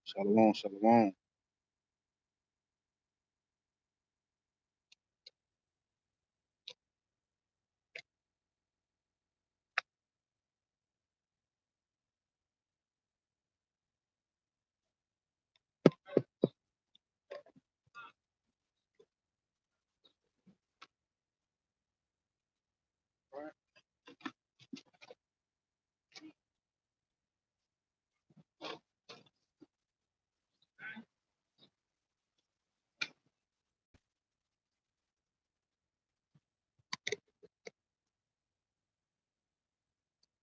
Shalom, shalom.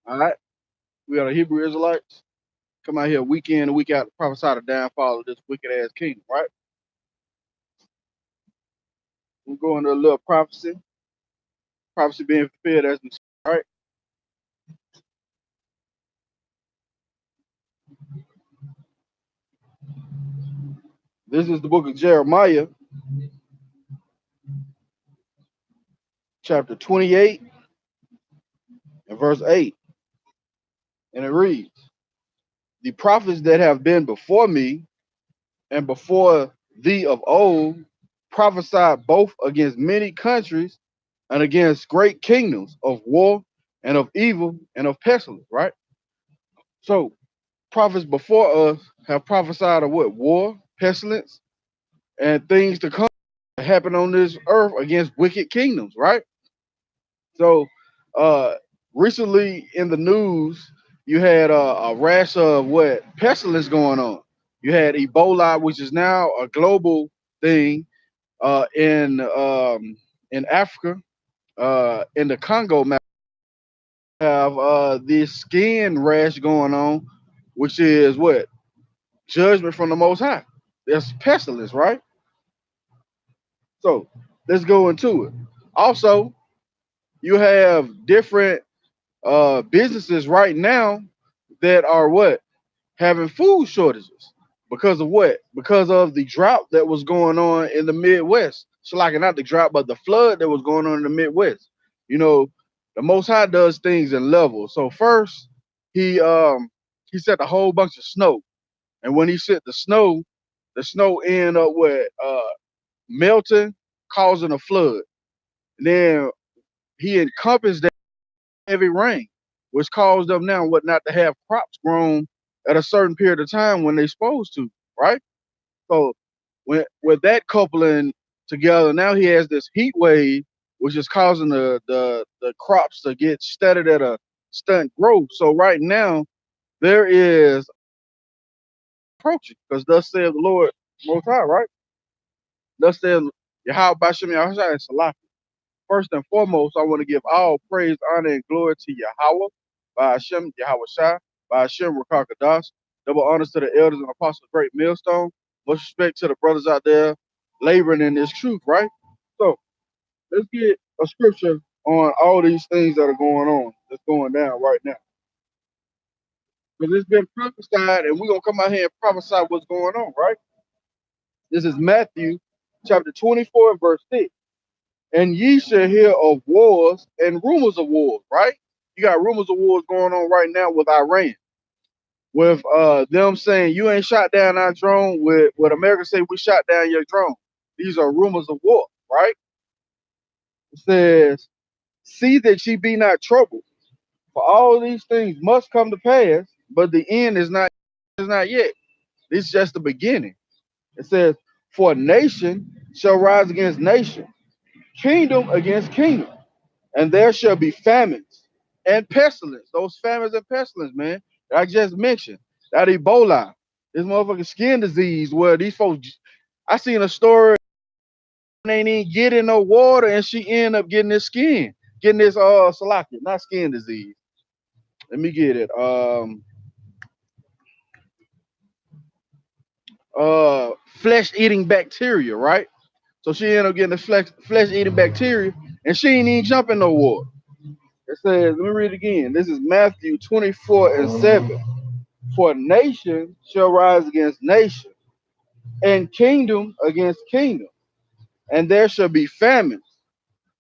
All right. We are the Hebrew Israelites. Come out here week in and week out to prophesy the downfall of this wicked ass kingdom, right? We're going to a little prophecy. Prophecy being fulfilled as we see, right? This is the book of Jeremiah, chapter 28 and verse 8. And it reads, the prophets that have been before me and before thee of old prophesied both against many countries and against great kingdoms of war and of evil and of pestilence, right? So prophets before us have prophesied of what? War, pestilence, and things to come happen on this earth against wicked kingdoms, right? So recently in the news, you had a rash of what? Pestilence going on. You had Ebola, which is now a global thing in Africa, in the Congo. Have this skin rash going on, which is what? Judgment from the Most High. That's pestilence, right? So let's go into it. Also, you have different businesses right now that are what? Having food shortages. Because of what? Because of the drought that was going on in the Midwest. So like not the drought, but the flood that was going on in the Midwest. You know, the Most High does things in levels. So first, he set a whole bunch of snow. And when he set the snow ended up with melting, causing a flood. And then he encompassed that heavy rain, which caused them now what not to have crops grown at a certain period of time when they're supposed to, right? So when with that coupling together, now he has this heat wave, which is causing the crops to get studded at a stunt growth. So right now there is approaching, because thus says the Lord Most High, right? Thus says Yahweh Bashem Yahushua and Salah. First and foremost, I want to give all praise, honor, and glory to Yahweh, by Hashem, Yahweh Shai, by Hashem, Rakar Kadash. Double honors to the elders and apostles, great millstone. Much respect to the brothers out there laboring in this truth, right? So let's get a scripture on all these things that are going on, that's going down right now. Because it's been prophesied, and we're going to come out here and prophesy what's going on, right? This is Matthew chapter 24, verse 6. And ye shall hear of wars and rumors of wars, right? You got rumors of wars going on right now with Iran, with them saying you ain't shot down our drone, with what America say we shot down your drone. These are rumors of war, right? It says, see that ye be not troubled, for all these things must come to pass, but the end is not yet. This is just the beginning. It says, for nation shall rise against nation, kingdom against kingdom, and there shall be famines and pestilence. Those famines and pestilence, man, that I just mentioned. That Ebola, this motherfucking skin disease, where these folks, I seen a story, they ain't even getting no water, and she end up getting this skin, getting this salaki, not skin disease. Let me get it. Flesh eating bacteria, right? So she ended up getting the flesh eating bacteria, and she ain't even jumping no water. It says, let me read it again. This is Matthew 24 and 7. For nation shall rise against nation, and kingdom against kingdom, and there shall be famines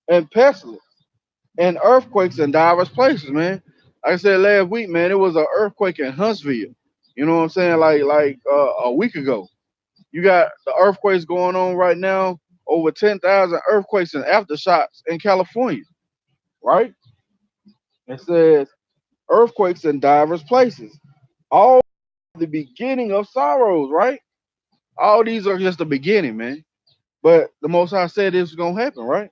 and pestilence and earthquakes in diverse places, man. Like I said last week, man, it was an earthquake in Huntsville. You know what I'm saying? A week ago. You got the earthquakes going on right now, over 10,000 earthquakes and aftershocks in California, right? It says earthquakes in diverse places. All the beginning of sorrows, right? All these are just the beginning, man. But the Most High said this was gonna happen, right?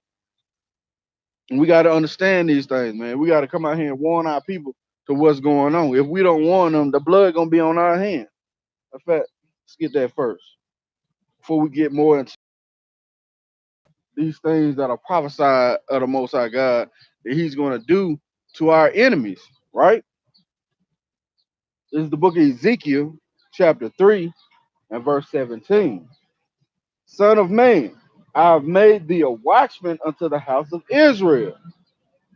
And we got to understand these things, man. We got to come out here and warn our people to what's going on. If we don't warn them, the blood gonna be on our hands. In fact, let's get that first before we get more into these things that are prophesied of the Most High God that He's gonna do to our enemies, right? This is the book of Ezekiel, chapter 3, and verse 17. Son of man, I have made thee a watchman unto the house of Israel.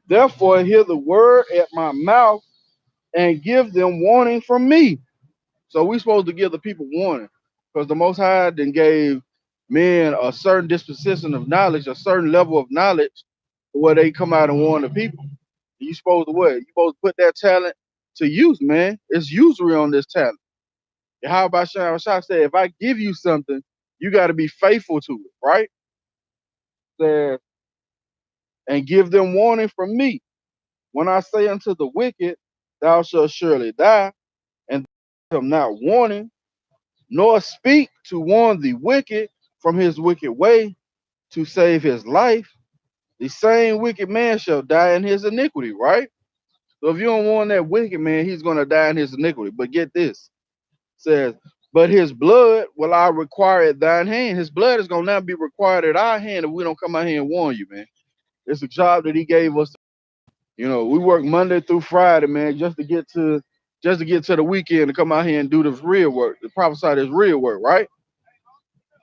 Therefore, hear the word at my mouth and give them warning from me. So we supposed to give the people warning because the Most High then gave men a certain disposition of knowledge, a certain level of knowledge, where they come out and warn the people. You supposed to what? You supposed to put that talent to use, man. It's usury on this talent. And how about Shah said, if I give you something, you got to be faithful to it, right? Said, and give them warning from me. When I say unto the wicked, thou shalt surely die, and them not warning, nor speak to warn the wicked from his wicked way to save his life, the same wicked man shall die in his iniquity, right? So if you don't warn that wicked man, he's going to die in his iniquity. But get this, it says, but his blood will I require at thine hand. His blood is going to not be required at our hand if we don't come out here and warn you, man. It's a job that he gave us. You know, we work Monday through Friday, man, just to get to the weekend to come out here and do this real work. The prophesy this real work, right?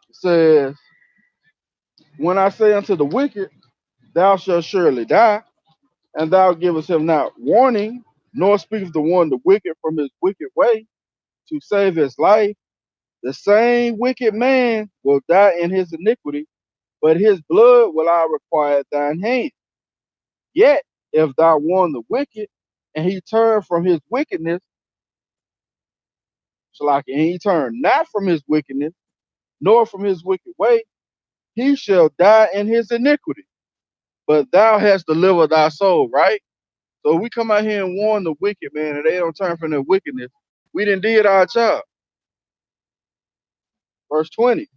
It says, when I say unto the wicked, thou shalt surely die, and thou givest him not warning, nor speakest to warn the wicked from his wicked way to save his life, the same wicked man will die in his iniquity, but his blood will I require at thine hand. Yet, if thou warn the wicked, and he turn from his wickedness, and he turn not from his wickedness, nor from his wicked way, he shall die in his iniquity. But thou hast delivered thy soul, right? So if we come out here and warn the wicked, man, and they don't turn from their wickedness, we done did our job. Verse 20.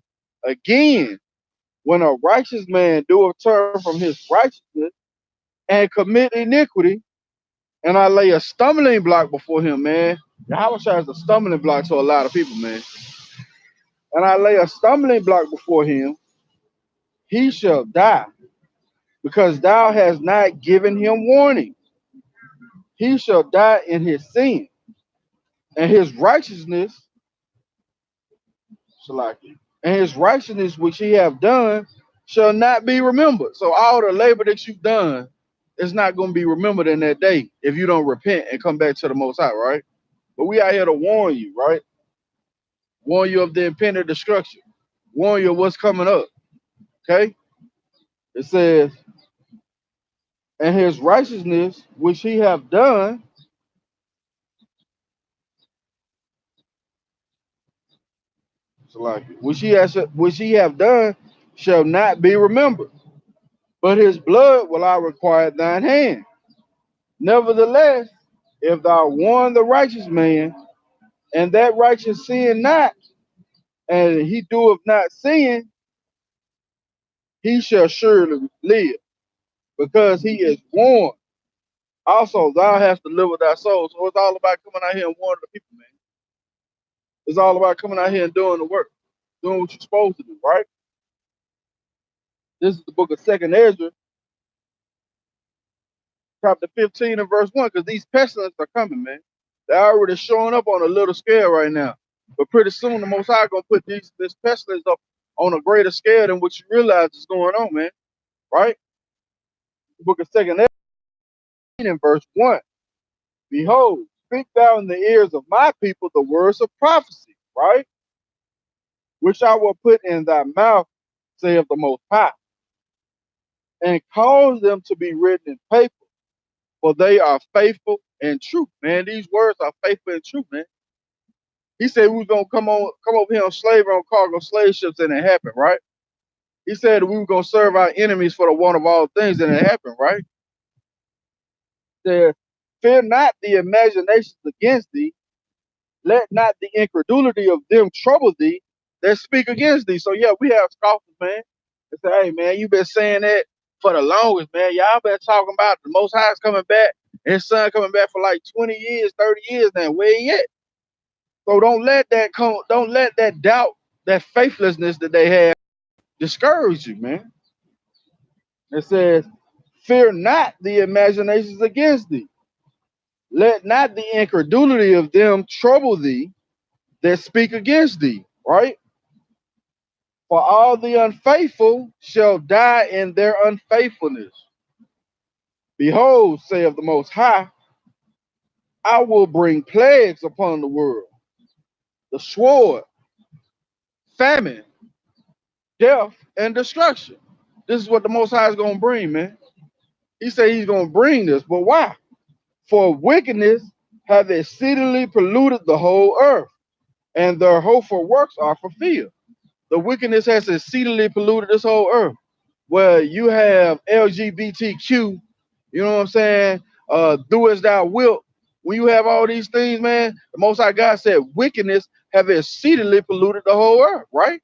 Again, when a righteous man doeth turn from his righteousness and commit iniquity, and I lay a stumbling block before him, man. Yahushua is a stumbling block to a lot of people, man. And I lay a stumbling block before him, he shall die, because thou hast not given him warning. He shall die in his sin, and his righteousness, and his righteousness which he have done shall not be remembered. So all the labor that you've done is not going to be remembered in that day if you don't repent and come back to the Most High, right? But we out here to warn you, right? Warn you of the impending destruction. Warn you of what's coming up, okay? It says, and his righteousness which he have done, which he have done shall not be remembered. But his blood will I require at thine hand. Nevertheless, if thou warn the righteous man, and that righteous sin not, and he doeth not sin, he shall surely live, because he is warned. Also, thou hast delivered thy soul. So it's all about coming out here and warning the people, man. It's all about coming out here and doing the work, doing what you're supposed to do, right? This is the book of Second Ezra, chapter 15 and verse 1, because these pestilence are coming, man. They're already showing up on a little scale right now. But pretty soon the Most High gonna put this pestilence up on a greater scale than what you realize is going on, man. Right? The book of Second Ezra in verse 1. Behold, speak thou in the ears of my people the words of prophecy, right? Which I will put in thy mouth, saith the Most High, and cause them to be written in paper, for they are faithful and true. Man, these words are faithful and true, man. He said we was gonna come over here on slavery on cargo slave ships, and it happened, right? He said we were gonna serve our enemies for the want of all things, and it happened, right? Said, fear not the imaginations against thee, let not the incredulity of them trouble thee that speak against thee. So yeah, we have scoffers, man. They say, hey man, you been saying that for the longest, man. Y'all been talking about the Most High is coming back and his son coming back for like 20 years, 30 years now. Where he at? So don't let that come, don't let that doubt, that faithlessness that they have discourage you, man. It says, fear not the imaginations against thee. Let not the incredulity of them trouble thee that speak against thee, right? For all the unfaithful shall die in their unfaithfulness. Behold, saith the Most High, I will bring plagues upon the world, the sword, famine, death, and destruction. This is what the Most High is going to bring, man. He said he's going to bring this, but why? For wickedness have exceedingly polluted the whole earth, and their hopeful works are fulfilled. The wickedness has exceedingly polluted this whole earth. Where you have LGBTQ, you know what I'm saying? Do as thou wilt. When you have all these things, man, the Most High God said wickedness have exceedingly polluted the whole earth, right?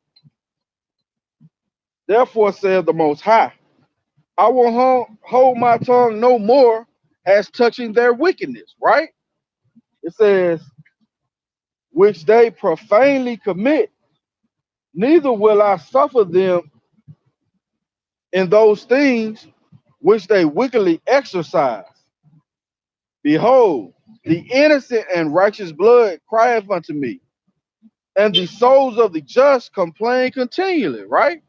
Therefore said the Most High, I will hold my tongue no more as touching their wickedness, right? It says, which they profanely commit, neither will I suffer them in those things which they wickedly exercise. Behold, the innocent and righteous blood crieth unto me, and the souls of the just complain continually, right?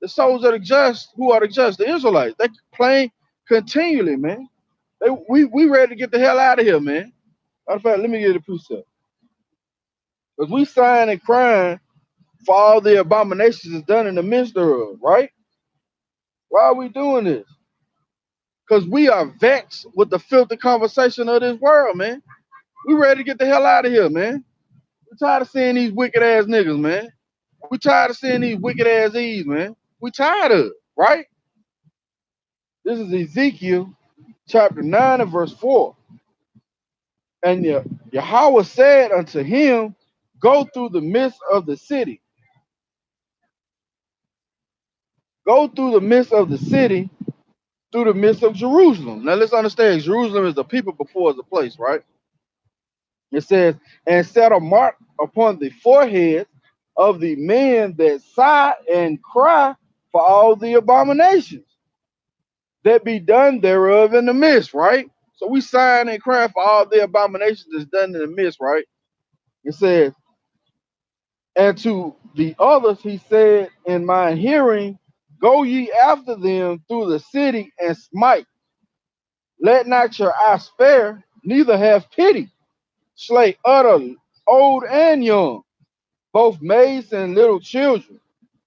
The souls of the just, who are the just? The Israelites. They complain continually, man. We ready to get the hell out of here, man. Matter of fact, let me get a precept. Because we sighing and crying for all the abominations that's done in the midst thereof, right? Why are we doing this? Because we are vexed with the filthy conversation of this world, man. We ready to get the hell out of here, man. We tired of seeing these wicked ass niggas, man. We tired of seeing these wicked ass Eves, man. We tired of it, right? This is Ezekiel chapter 9 and verse 4. And Yahweh said unto him, go through the midst of the city. Go through the midst of the city, through the midst of Jerusalem. Now let's understand, Jerusalem is the people before it's a place, right? It says, and set a mark upon the forehead of the men that sigh and cry for all the abominations that be done thereof in the midst, right? So we sigh and cry for all the abominations that's done in the midst, right? It says, and to the others he said in my hearing, go ye after them through the city and smite. Let not your eye spare, neither have pity. Slay utterly, old and young, both maids and little children,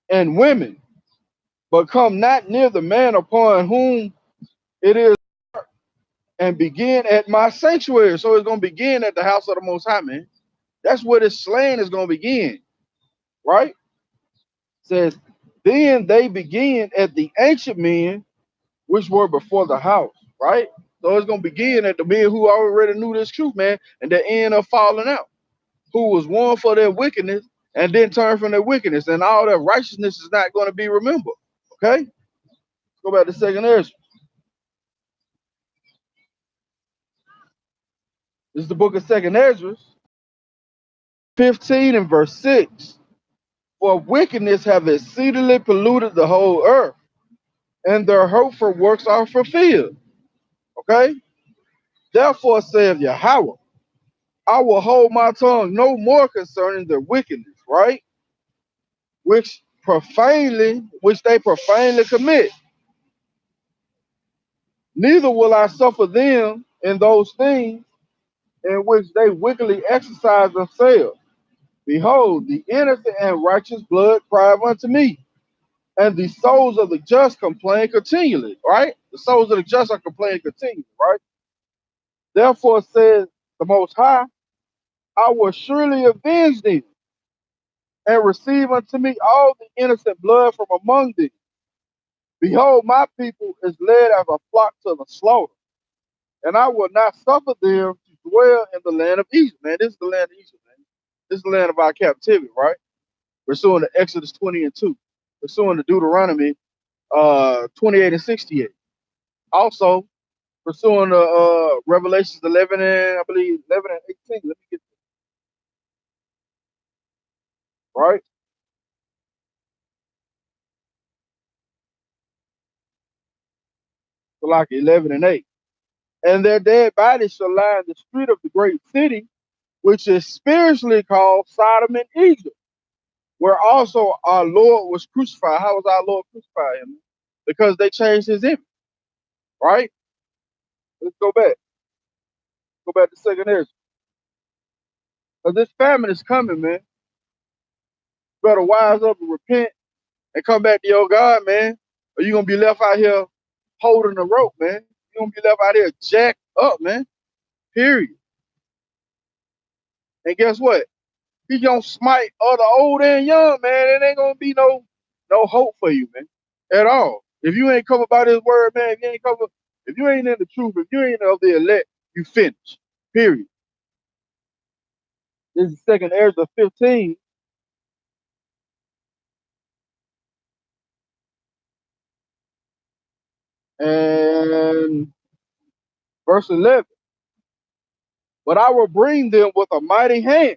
and women, but come not near the man upon whom it is, and begin at my sanctuary. So it's going to begin at the house of the Most High, man. That's where this slaying is going to begin, right? It says, then they begin at the ancient men which were before the house, right? So it's going to begin at the men who already knew this truth, man, and they end up falling out, who was warned for their wickedness and then turn from their wickedness, and all their righteousness is not going to be remembered. Okay? Let's go back to second Ezra. This is the book of second Ezra, 15 and verse 6. For wickedness have exceedingly polluted the whole earth, and their hopeful works are fulfilled. Okay? Therefore saith Yahweh, I will hold my tongue no more concerning their wickedness, right? Which they profanely commit. Neither will I suffer them in those things in which they wickedly exercise themselves. Behold, the innocent and righteous blood cry unto me, and the souls of the just complain continually, right? The souls of the just are complaining continually, right? Therefore says the Most High, I will surely avenge them, and receive unto me all the innocent blood from among them. Behold, my people is led as a flock to the slaughter, and I will not suffer them to dwell in the land of Egypt. Man, this is the land of Egypt, man. This is the land of our captivity, right? Pursuing the Exodus 20 and 2, pursuing the Deuteronomy 28 and 68. Also, pursuing the Revelations 11 and I believe 11 and 18. Let me get this, right. So like 11 and 8. And their dead bodies shall lie in the street of the great city, which is spiritually called Sodom and Egypt, where also our Lord was crucified. How was our Lord crucified? Him? Because they changed his image, right? Let's go back. Go back to second Ezra. Because this famine is coming, man. You better wise up and repent and come back to your God, man. Or you're gonna be left out here holding the rope, man. You're gonna be left out here jacked up, man. Period. And guess what? He gonna smite other old and young, man. It ain't gonna be no hope for you, man. At all. If you ain't covered by this word, man, if you ain't in the truth, if you ain't of the elect, you finish. Period. This is second Ezra 15 and verse 11. But I will bring them with a mighty hand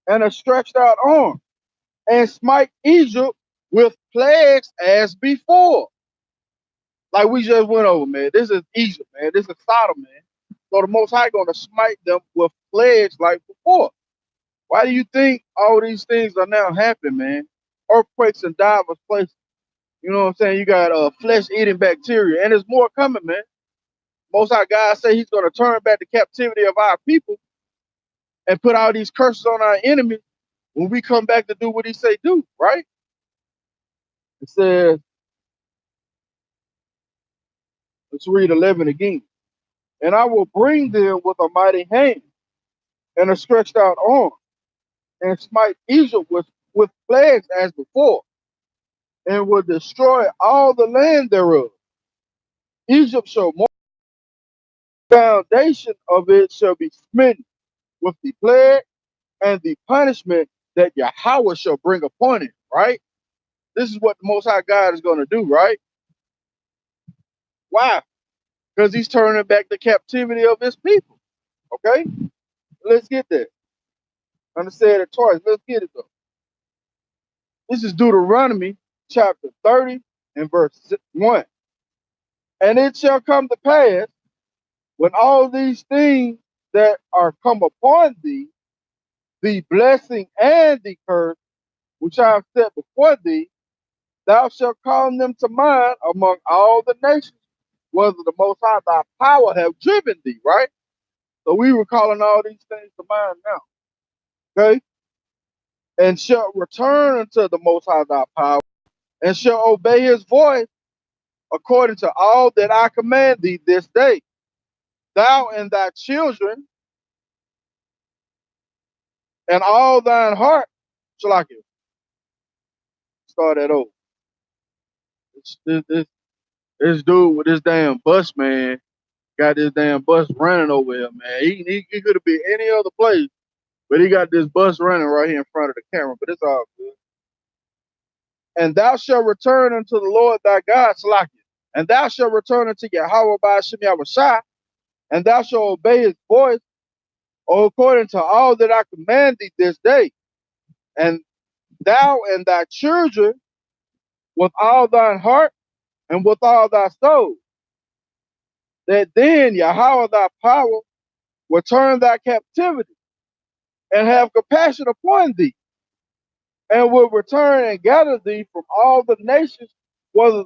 and a stretched out arm, and smite Egypt with plagues as before. Like we just went over, man. This is Egypt, man. This is Sodom, man. So the Most High gonna smite them with plagues like before. Why do you think all these things are now happening, man? Earthquakes in diverse places. You know what I'm saying? You got flesh-eating bacteria, and there's more coming, man. Most High God say He's gonna turn back the captivity of our people and put all these curses on our enemies when we come back to do what He say do, right? It says, let's read 11 again. And I will bring them with a mighty hand and a stretched out arm, and smite Egypt with plagues as before, and will destroy all the land thereof. Egypt shall more foundation of it shall be smitten with the plague and the punishment that Yahweh shall bring upon it, right? This is what the Most High God is going to do, right? Why? Because He's turning back the captivity of His people, okay? Let's get that. I'm going to say it twice. Let's get it, though. This is Deuteronomy chapter 30 and verse 1. And it shall come to pass when all these things that are come upon thee, the blessing and the curse, which I have set before thee, thou shalt call them to mind among all the nations, whether the Most High thy power have driven thee, right? So we were calling all these things to mind now, okay? And shalt return unto the Most High thy power, and shall obey His voice according to all that I command thee this day. Thou and thy children and all thine heart shall I give. Start that over. This dude with this damn bus, man, got this damn bus running over here, man. He could have been any other place, but he got this bus running right here in front of the camera, but it's all good. And thou shalt return unto the Lord thy God, Salakia. And thou shalt return unto Yahweh by Shem Yahushua, and thou shalt obey His voice according to all that I command thee this day. And thou and thy children with all thine heart and with all thy soul, that then Yahweh thy power will turn thy captivity and have compassion upon thee, and will return and gather thee from all the nations, whether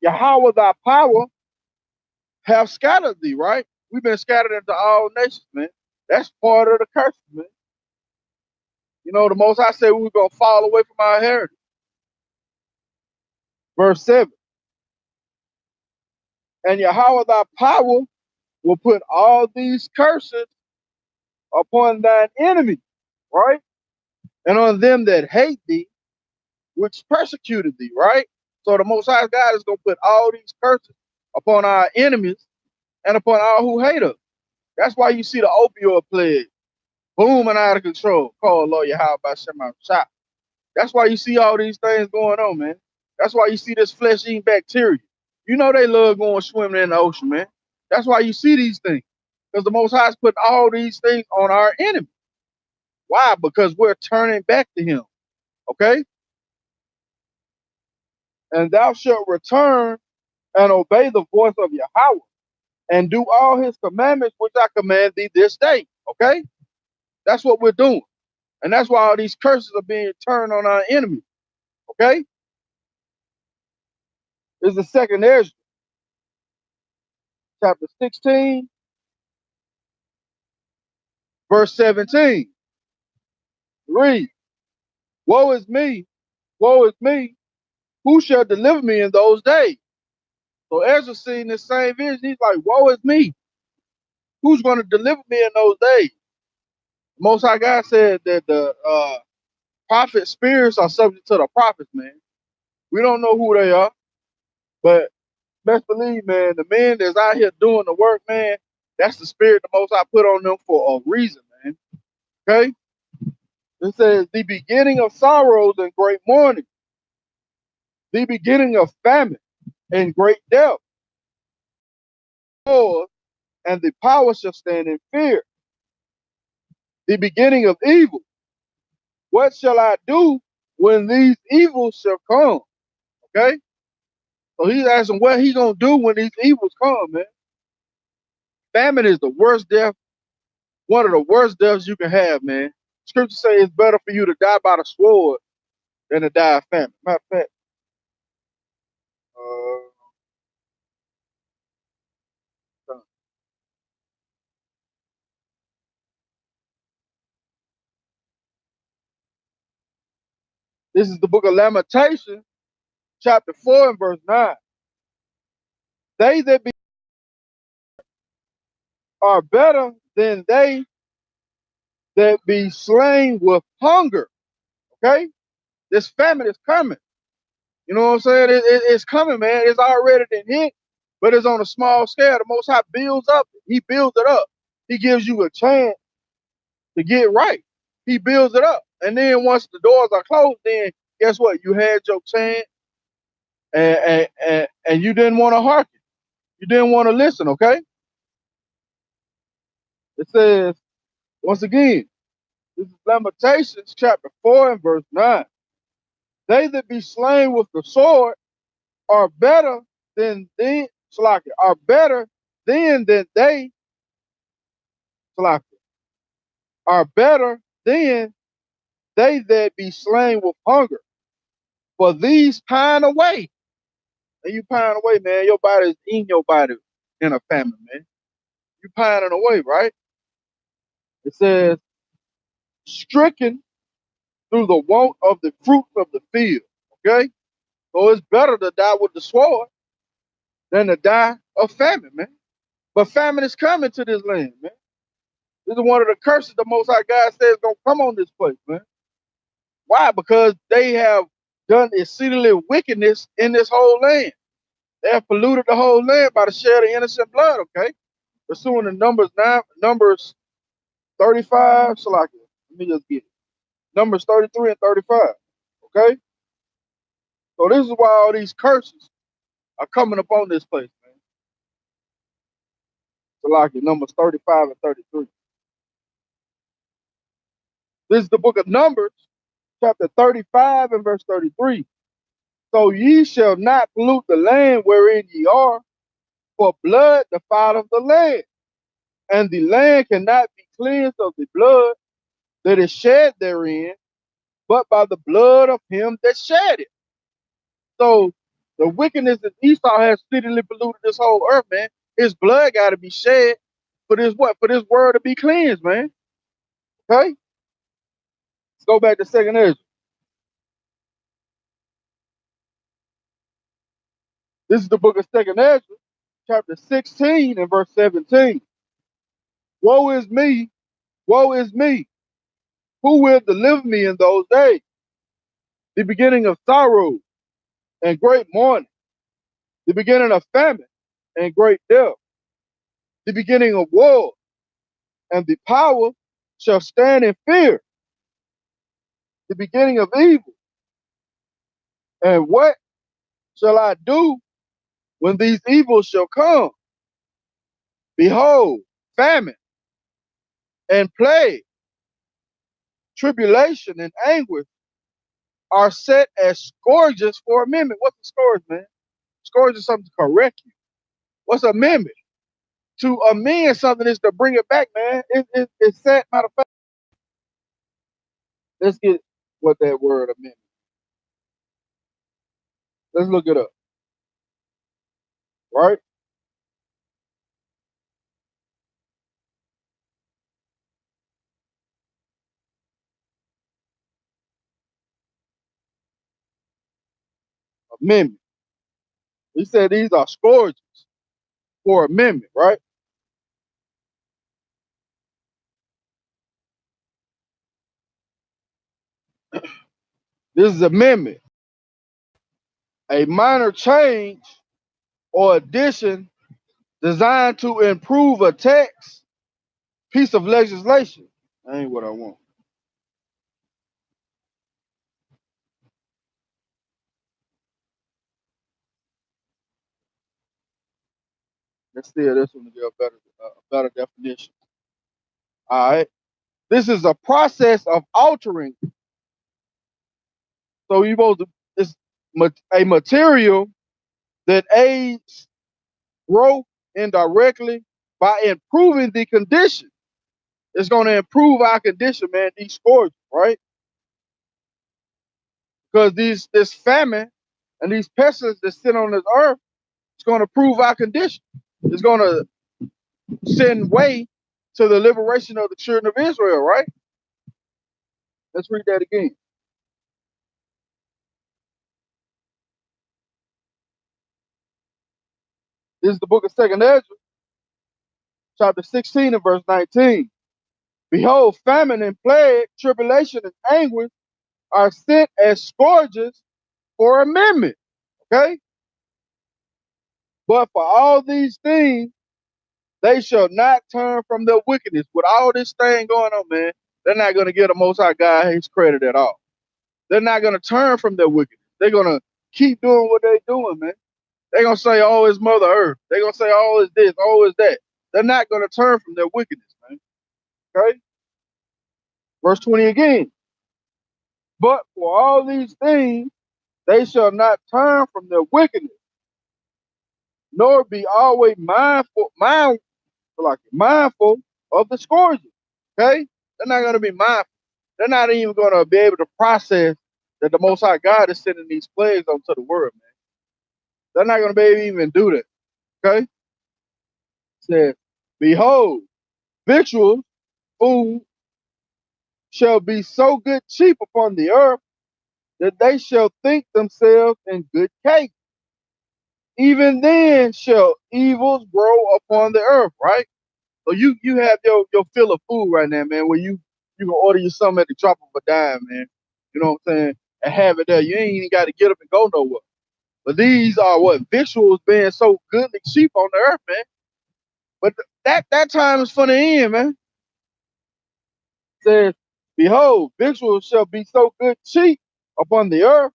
Yahweh thy power have scattered thee, right? We've been scattered into all nations, man. That's part of the curse, man. You know, the Most High said we were going to fall away from our heritage. Verse 7, and Yahweh thy power will put all these curses upon thine enemy, right? And on them that hate thee, which persecuted thee, right? So the Most High God is going to put all these curses upon our enemies and upon all who hate us. That's why you see the opioid plague booming out of control. Call lawyer how about Shema shot. That's why you see all these things going on, man. That's why you see this flesh-eating bacteria. You know they love going swimming in the ocean, man. That's why you see these things. Because the Most High is putting all these things on our enemy. Why? Because we're turning back to him. Okay? And thou shalt return and obey the voice of Yahweh and do all his commandments which I command thee this day. Okay? That's what we're doing. And that's why all these curses are being turned on our enemies. Okay? This is the second Ezra, chapter 16, verse 17. Read, woe is me, who shall deliver me in those days? So Ezra seen this same vision. He's like, woe is me. Who's going to deliver me in those days? Most High God said that the prophet spirits are subject to the prophets, man. We don't know who they are, but best believe, man, the men that's out here doing the work, man, that's the spirit the Most High put on them for a reason, man. Okay? It says, the beginning of sorrows and great mourning, the beginning of famine and great death, and the power shall stand in fear. The beginning of evil. What shall I do when these evils shall come? Okay? So he's asking what he gonna do when these evils come, man. Famine is the worst death, one of the worst deaths you can have, man. Scripture says it's better for you to die by the sword than to die of famine. Matter of fact, this is the book of Lamentations, chapter 4 and verse 9. They that be are better than they that be slain with hunger. Okay? This famine is coming. You know what I'm saying? It's coming, man. It's already been hit, but it's on a small scale. The Most High builds up. He builds it up. He gives you a chance to get right. He builds it up. And then once the doors are closed, then guess what? You had your chance and you didn't want to hearken. You didn't want to listen, okay? It says, once again, this is Lamentations chapter 4 and verse 9. They that be slain with the sword are better than the are better than they are better than they that be slain with hunger. For these pine away. And you pine away, man. Your body is eating your body in a famine, man. You pining away, right? It says, stricken through the want of the fruits of the field. Okay? So it's better to die with the sword than to die of famine, man. But famine is coming to this land, man. This is one of the curses the Most High God says is going to come on this place, man. Why? Because they have done exceedingly wickedness in this whole land. They have polluted the whole land by the shed of innocent blood, okay? Pursuing the Numbers 35, Salaki. Let me just get it. Numbers 33 and 35, okay? So this is why all these curses are coming upon this place, man. Salaki, Numbers 35 and 33. This is the book of Numbers, chapter 35 and verse 33. So ye shall not pollute the land wherein ye are, for blood defileth the land, and the land cannot be cleansed of the blood that is shed therein, but by the blood of him that shed it. So the wickedness that Esau has steadily polluted this whole earth, man. His blood got to be shed for this what? For this world to be cleansed, man. Okay? Let's go back to second Ezra. This is the book of second Ezra, chapter 16 and verse 17. Woe is me, Woe is me! Who will deliver me in those days? The beginning of sorrow and great mourning, the beginning of famine and great death, the beginning of war, and the power shall stand in fear, the beginning of evil. And what shall I do when these evils shall come? Behold, famine and plague, tribulation and anguish are set as scourges for amendment. What's a scourge, man? Scourge is something to correct you. What's amendment? To amend something is to bring it back, man. It's set. Matter of fact, let's get what that word amendment. Let's look it up, right? Amendment. He said these are scourges for amendment, right? This is amendment, a minor change or addition designed to improve a text, piece of legislation. That ain't what I want. Let's steal this one to get a better definition. All right. This is a process of altering. So you both, it's a material that aids growth indirectly by improving the condition. It's going to improve our condition, man. These scourges, right? Because this famine and these pestilence that sit on this earth, it's going to prove our condition. It's going to send way to the liberation of the children of Israel, right? Let's read that again. This is the book of Second Ezra, chapter 16 and verse 19. Behold, famine and plague, tribulation and anguish are sent as scourges for amendment. Okay? But for all these things, they shall not turn from their wickedness. With all this thing going on, man, they're not going to get the Most High God his credit at all. They're not going to turn from their wickedness. They're going to keep doing what they're doing, man. They're going to say, oh, it's Mother Earth. They're going to say, oh, it's this, oh, it's that. They're not going to turn from their wickedness, man. Okay? Verse 20 again. But for all these things, they shall not turn from their wickedness, nor be always mindful of the scourges. Okay? They're not going to be mindful. They're not even going to be able to process that the Most High God is sending these plagues onto the world, man. They're not going to be able to even do that. Okay? It says, behold, victuals, food, shall be so good cheap upon the earth that they shall think themselves in good case. Even then shall evils grow upon the earth, right? So you have your fill of food right now, man, where you can order you something at the drop of a dime, man. You know what I'm saying? And have it there. You ain't even got to get up and go nowhere. But these are what victuals being so goodly cheap on the earth, man. But that time is for the end, man. It says, behold, victuals shall be so good cheap upon the earth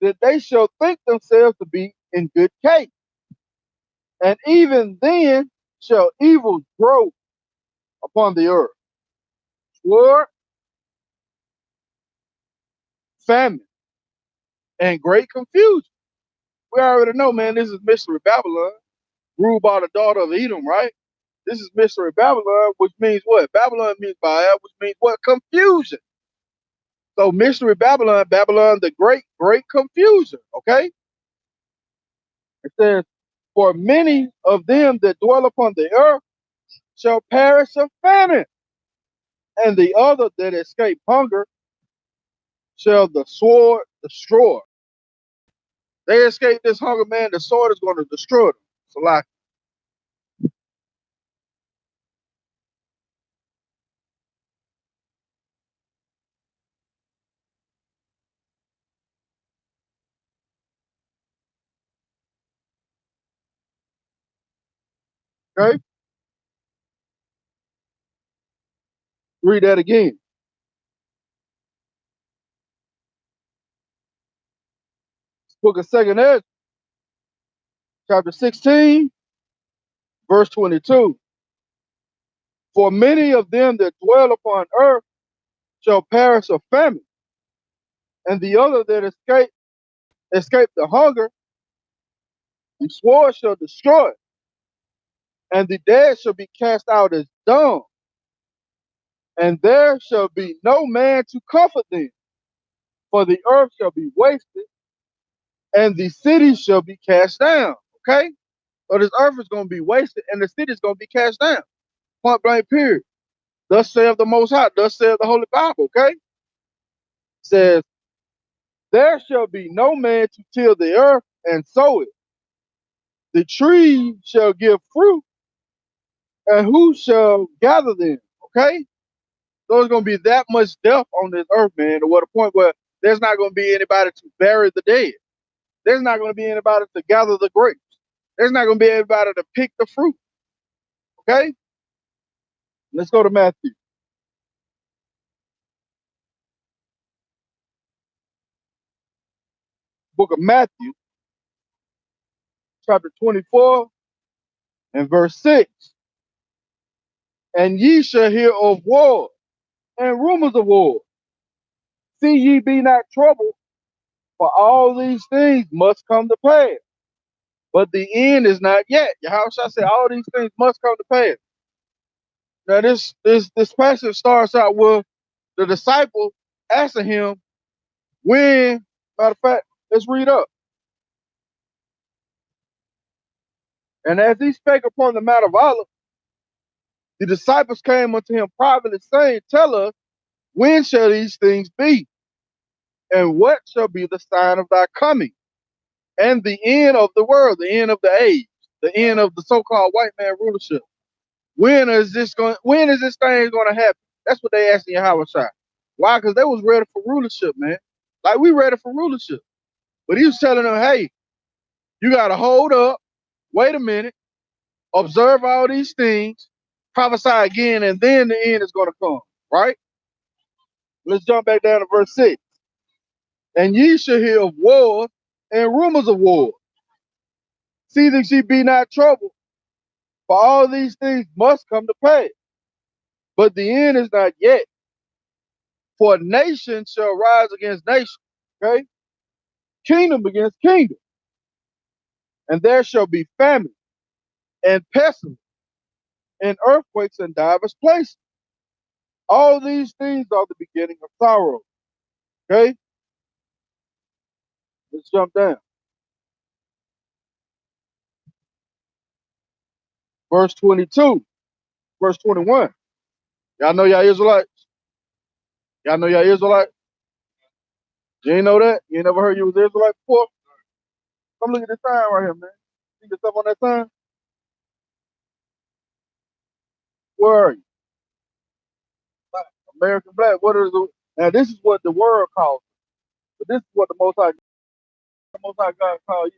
that they shall think themselves to be in good case. And even then shall evil grow upon the earth. War, famine, and great confusion. We already know, man, this is Mystery Babylon, ruled by the daughter of Edom, right? This is Mystery Babylon, which means what? Babylon means Baal, which means what? Confusion. So Mystery Babylon, Babylon, the great confusion, okay? It says, for many of them that dwell upon the earth shall perish of famine, and the other that escape hunger shall the sword destroy. They escape this hunger, man, the sword is going to destroy them. So like, Okay? Read that again. Book of Second Ezra, chapter 16, verse 22. For many of them that dwell upon earth shall perish of famine, and the other that escape the hunger, the sword shall destroy, and the dead shall be cast out as dung, and there shall be no man to comfort them, for the earth shall be wasted, and the city shall be cast down. Okay? So this earth is going to be wasted, and the city is going to be cast down. Point blank, period. Thus saith the Most High, thus saith the Holy Bible. Okay? It says, there shall be no man to till the earth and sow it. The tree shall give fruit, and who shall gather them? Okay? So there's going to be that much death on this earth, man, to what a point where there's not going to be anybody to bury the dead. There's not going to be anybody to gather the grapes. There's not going to be anybody to pick the fruit. Okay? Let's go to Matthew. Book of Matthew, chapter 24 and verse 6. And ye shall hear of war and rumors of war. See ye be not troubled, for all these things must come to pass. But the end is not yet. How shall I say all these things must come to pass? Now this passage starts out with the disciple asking him when, matter of fact, let's read up. And as he spake upon the Mount of Olives, the disciples came unto him privately, saying, tell us, when shall these things be? And what shall be the sign of thy coming? And the end of the world, the end of the age, the end of the so-called white man rulership. When is this thing gonna happen? That's what they asking Yahweh Shai. Why? Because they was ready for rulership, man. Like we ready for rulership. But he was telling them, hey, you gotta hold up, wait a minute, observe all these things, prophesy again, and then the end is gonna come. Right? Let's jump back down to verse 6. And ye shall hear of wars and rumors of war. See that ye be not troubled, for all these things must come to pass. But the end is not yet. For nation shall rise against nation. Okay? Kingdom against kingdom. And there shall be famine and pestilence and earthquakes in divers places. All these things are the beginning of sorrow. Okay? Let's jump down. Verse 22, verse 21. Y'all know y'all Israelites? Y'all know y'all Israelites? You ain't know that? You ain't never heard you was Israelite before? Come look at this sign right here, man. See the stuff on that sign? Where are you? American black. What is it? Now this is what the world calls it. But this is what the Most High God call you.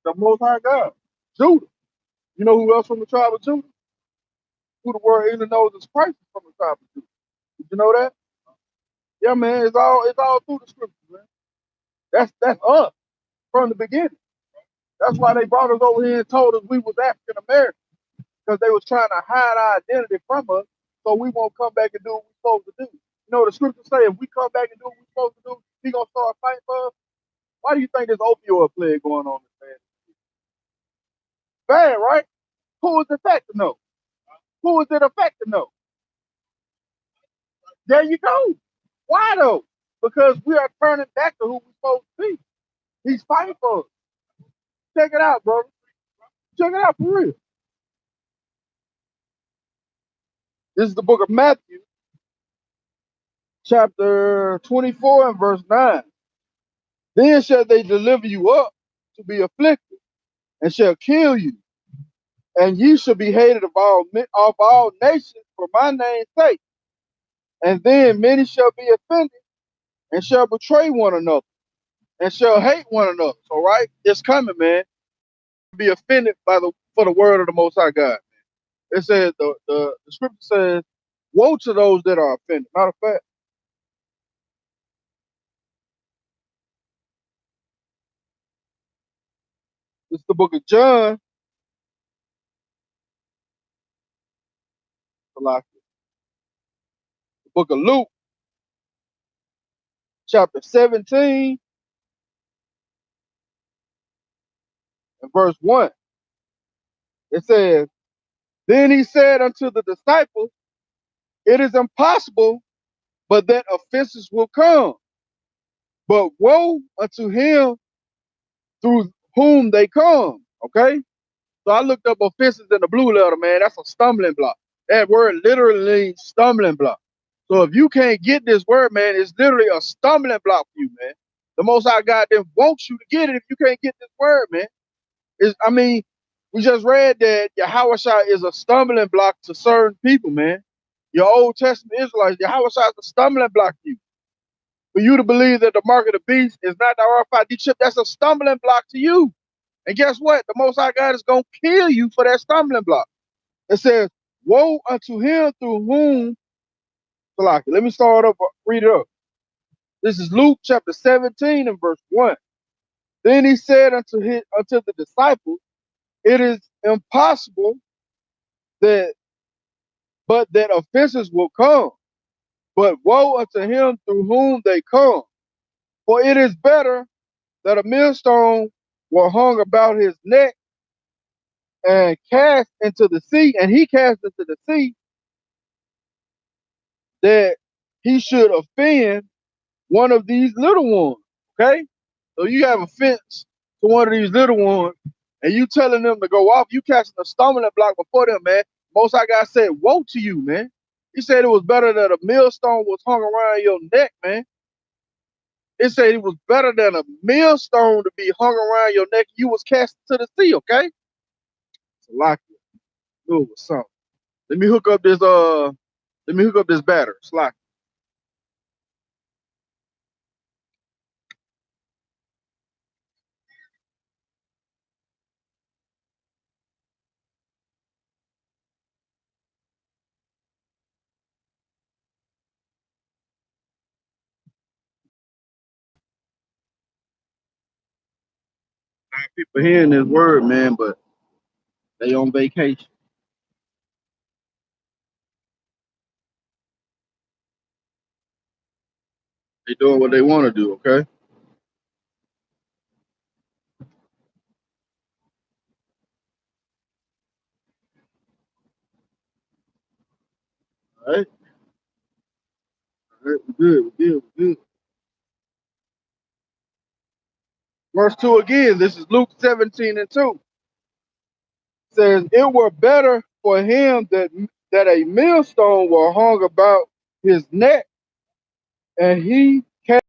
The Most High God. Judah. You know who else from the tribe of Judah? Who the world even knows is Christ is from the tribe of Judah. Did you know that? Yeah, man. It's all through the scriptures, man. That's us from the beginning. That's why they brought us over here and told us we was African American, because they was trying to hide our identity from us, so we won't come back and do what we're supposed to do. You know, the scriptures say if we come back and do what we're supposed to do, he gonna start fighting for us. Why do you think this opioid plague going on, man? Bad, right? Who is it affecting though? Who is it affecting though? There you go. Why though? Because we are turning back to who we're supposed to be. He's fighting for us. Check it out, bro. Check it out for real. This is the book of Matthew, chapter 24 and verse 9. Then shall they deliver you up to be afflicted, and shall kill you, and ye shall be hated of all nations for my name's sake. And then many shall be offended, and shall betray one another, and shall hate one another. So, right, it's coming, man. be offended by for the word of the Most High God. It says the scripture says, "Woe to those that are offended." Matter of fact, it's the book of John, the book of Luke, chapter 17 and verse 1. It says, "Then he said unto the disciples, It is impossible, but that offenses will come. But woe unto him through whom they come." Okay? So I looked up offenses in the blue letter, man. That's a stumbling block. That word literally means stumbling block. So if you can't get this word, man, it's literally a stumbling block for you, man. The Most High God then wants you to get it if you can't get this word, man. I mean, we just read that Yahweh is a stumbling block to certain people, man. Your Old Testament Israelites, Yahweh is a stumbling block to you. For you to believe that the mark of the beast is not the RFID chip, that's a stumbling block to you. And guess what? The Most High God is going to kill you for that stumbling block. It says, "Woe unto him through whom," let me start up, read it up. This is Luke chapter 17 and verse 1. "Then he said unto the disciples, It is impossible that that offenses will come, but woe unto him through whom they come. For it is better that a millstone were hung about his neck and cast into the sea, and he cast into the sea, that he should offend one of these little ones." Okay? So you have offense to one of these little ones, and you telling them to go off, you catching a stumbling block before them, man. Most High God said, "Woe to you, man." He said it was better that a millstone was hung around your neck, man. It said it was better than a millstone to be hung around your neck. You was cast to the sea, okay? So lock it. Knew it was something. Let me hook up this battery. Slack. People hearing this word, man, but they on vacation. They doing what they want to do, okay? All right? All right, we good, we good, we good. Verse 2 again, this is Luke 17 and 2. It says, "It were better for him that a millstone were hung about his neck, and he cast,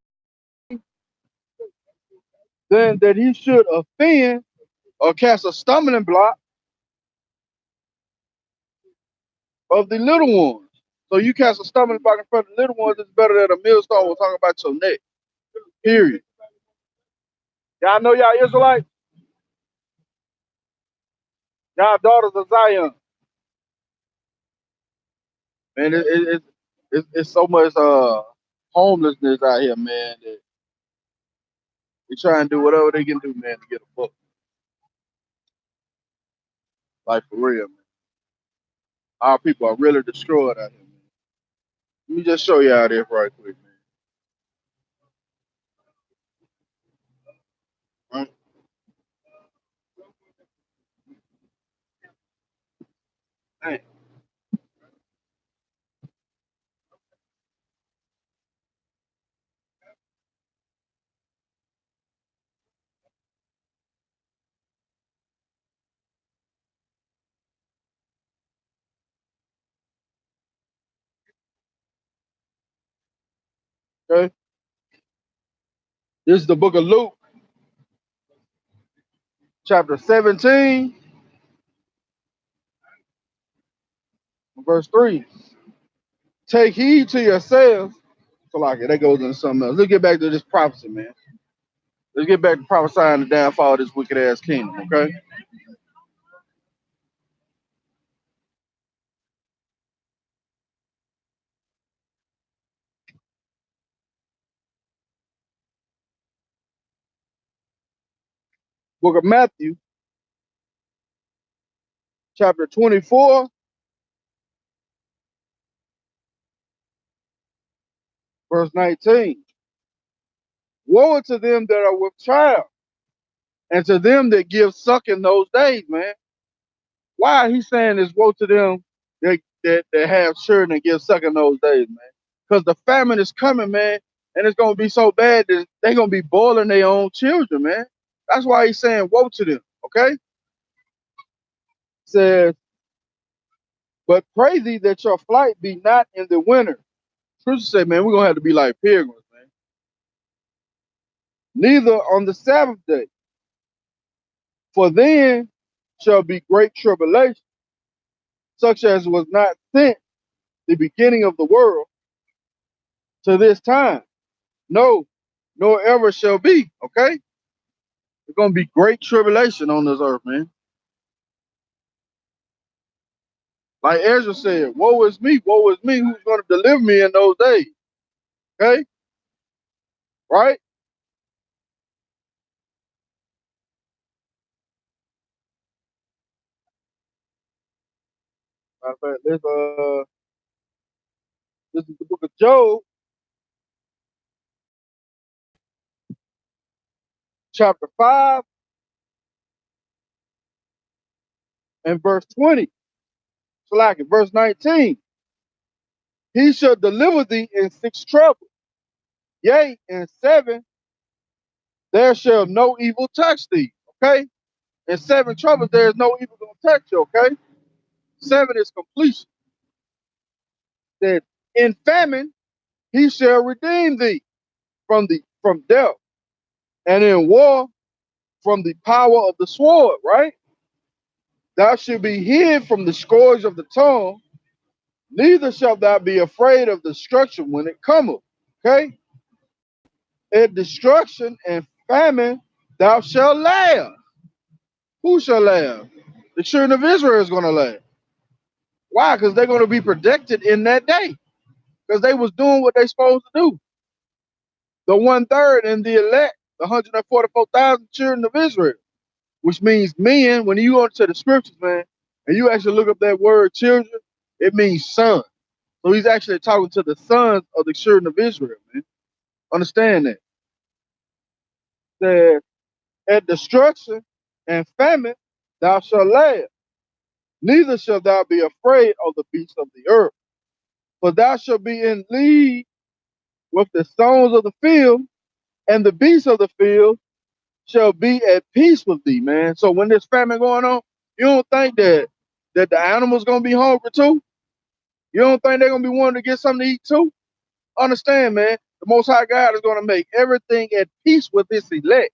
than that he should offend or cast a stumbling block of the little ones." So you cast a stumbling block in front of the little ones, it's better than a millstone was hung about your neck. Period. Y'all know y'all Israelites? Y'all daughters of Zion. Man, it's so much homelessness out here, man, that they try and do whatever they can do, man, to get a book. Like for real, man. Our people are really destroyed out here, man. Let me just show y'all this right quick, man. Right? Okay. This is the book of Luke, chapter 17, verse 3. "Take heed to yourselves." So like that goes into something else. Let's get back to this prophecy, man. Let's get back to prophesying the downfall of this wicked ass kingdom, okay? Book of Matthew, chapter 24, verse 19. Woe to them that are with child, and to them that give suck in those days, man. Why he's saying this woe to them that have children and give suck in those days, man? Because the famine is coming, man, and it's gonna be so bad that they're gonna be boiling their own children, man. That's why he's saying woe to them, okay? Says, but pray thee that your flight be not in the winter. Scripture say, man, we're gonna have to be like pilgrims, man. Neither on the Sabbath day, for then shall be great tribulation, such as was not since the beginning of the world to this time. No, nor ever shall be. Okay? It's gonna be great tribulation on this earth, man. Like Ezra said, woe is me, who's gonna deliver me in those days? Okay? Right? Matter of fact, this is the book of Job, chapter 5 and verse 20. So like it, verse 19. He shall deliver thee in 6 troubles. Yea, in 7 there shall no evil touch thee. Okay? In 7 troubles there is no evil gonna touch you, okay? 7 is completion. That in famine he shall redeem thee from death, and in war from the power of the sword, right? Thou shalt be hid from the scourge of the tongue, neither shalt thou be afraid of destruction when it cometh. Okay? At destruction and famine thou shalt laugh. Who shall laugh? The children of Israel is gonna laugh. Why? Because they're gonna be protected in that day. Because they was doing what they supposed to do. The 1/3 and the elect, the 144,000 children of Israel, which means men. When you go into the scriptures, man, and you actually look up that word children, it means son. So he's actually talking to the sons of the children of Israel, man. Understand that. That at destruction and famine thou shalt laugh, neither shalt thou be afraid of the beasts of the earth. For thou shalt be in league with the stones of the field, and the beasts of the field shall be at peace with thee, man. So when there's famine going on, you don't think that the animals gonna be hungry too? You don't think they're gonna be wanting to get something to eat too? Understand, man. The Most High God is gonna make everything at peace with His elect.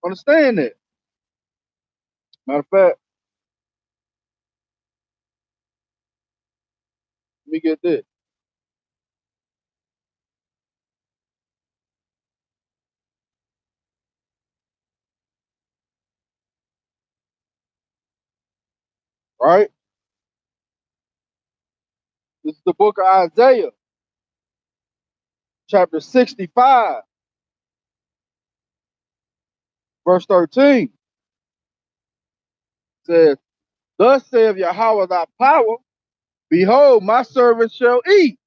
Understand that. Matter of fact, let me get this. Right? This is the book of Isaiah, chapter 65, verse 13. It says, thus saith Yahweh thy power, behold, my servants shall eat.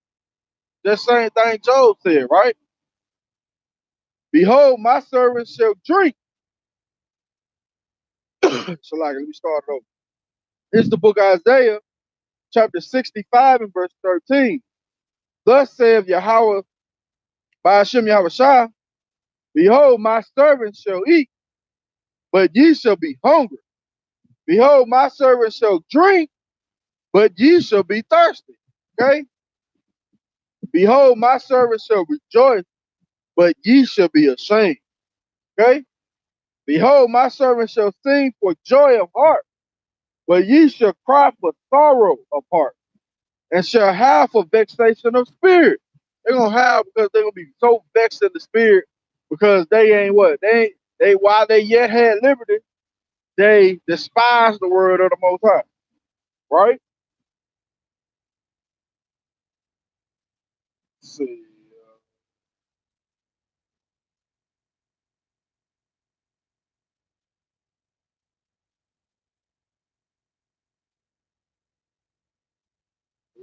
That same thing Job said, right? Behold, my servants shall drink. So like, let me start over. It's the book of Isaiah, chapter 65 and verse 13. Thus saith Yahweh by Hashem Yahushua, behold, my servants shall eat, but ye shall be hungry. Behold, my servants shall drink, but ye shall be thirsty. Okay? Behold, my servants shall rejoice, but ye shall be ashamed. Okay? Behold, my servants shall sing for joy of heart, but ye shall cry for sorrow of heart, and shall have for vexation of spirit. They're gonna have because they're gonna be so vexed in the spirit because they ain't what? They while they yet had liberty, they despised the word of the Most High. Right? Let's see.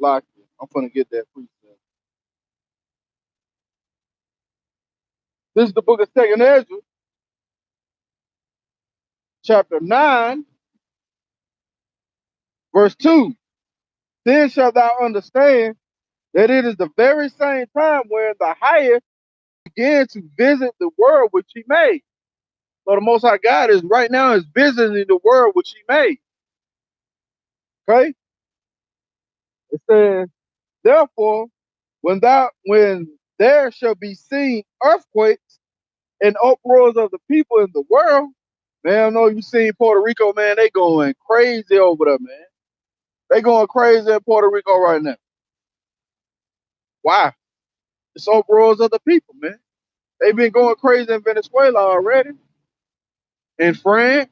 Lock it. I'm gonna get that precept. This is the book of Second Ezra, chapter 9, verse 2. Then shalt thou understand that it is the very same time where the highest began to visit the world which he made. So the Most High God is right now is visiting the world which he made. Okay? It says, therefore, when there shall be seen earthquakes and uproars of the people in the world, man, I know you seen Puerto Rico, man, they going crazy over there, man. They going crazy in Puerto Rico right now. Why? It's uproars of the people, man. They've been going crazy in Venezuela already. In France.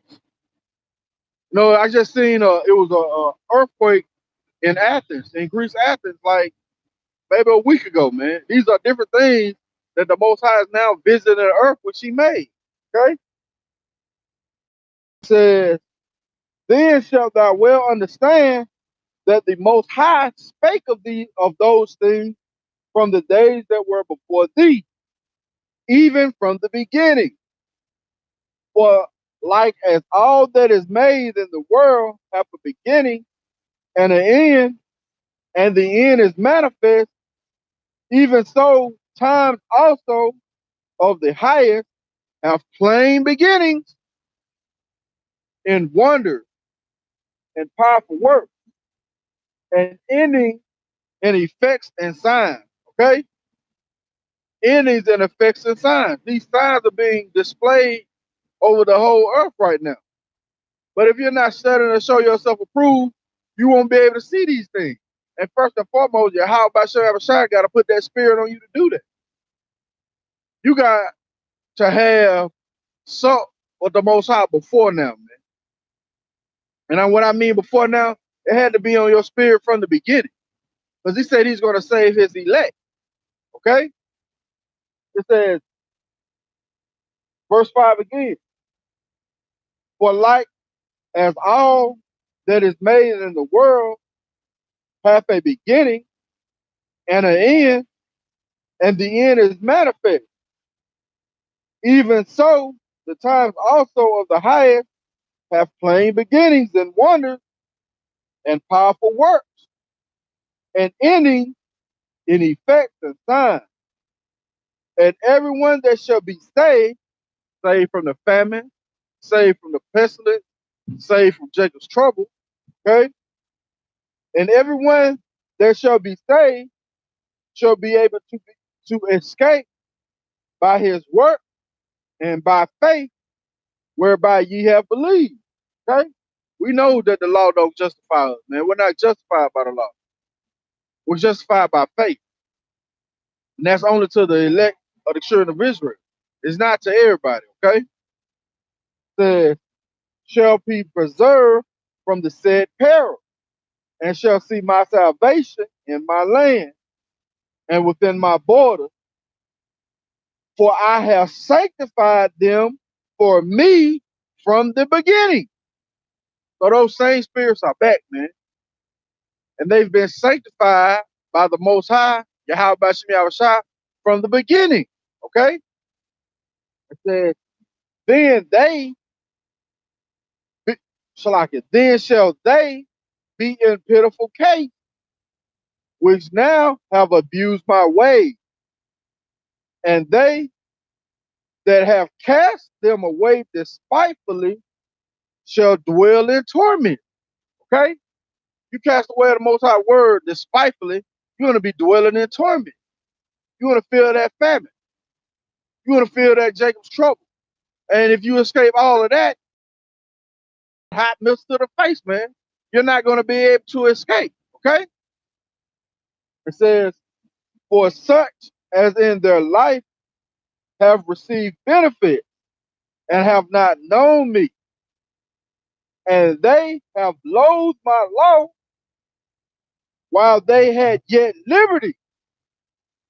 No, I just seen it was a earthquake in Athens, in Greece, Athens, like maybe a week ago, man. These are different things that the Most High is now visiting the earth, which he made. Okay? It says, then shalt thou well understand that the Most High spake of those things from the days that were before thee, even from the beginning. For like as all that is made in the world have a beginning and an end, and the end is manifest, even so times also of the highest have plain beginnings in wonders and powerful works, and ending in effects and signs. Okay? Endings and effects and signs. These signs are being displayed over the whole earth right now. But if you're not studying to show yourself approved, you won't be able to see these things. And first and foremost, how about Shah got to put that spirit on you to do that. You got to have some of the Most High before now, man. And what I mean before now, it had to be on your spirit from the beginning. Because he said he's going to save his elect. Okay? It says, verse 5 again. For like as all that is made in the world hath a beginning and an end, and the end is manifest. Even so, the times also of the highest have plain beginnings and wonders and powerful works, and ending in effects and signs. And everyone that shall be saved from the famine, saved from the pestilence, saved from Jacob's trouble, okay? And everyone that shall be saved shall be able to escape by his work and by faith, whereby ye have believed. Okay? We know that the law don't justify us, man. We're not justified by the law. We're justified by faith. And that's only to the elect of the children of Israel. It's not to everybody, okay? Says, shall be preserved from the said peril, and shall see my salvation in my land and within my borders, for I have sanctified them for me from the beginning. So those same spirits are back, man. And they've been sanctified by the Most High, Yahweh Bashim Yahushua, from the beginning. Okay? It says, then they, then shall they be in pitiful case, which now have abused my way. And they that have cast them away despitefully shall dwell in torment. Okay? You cast away the Most High word despitefully, you're going to be dwelling in torment. You're going to feel that famine. You're going to feel that Jacob's trouble. And if you escape all of that, hot mist to the face, man, you're not going to be able to escape. Okay? It says, for such as in their life have received benefit and have not known me, and they have loathed my law while they had yet liberty,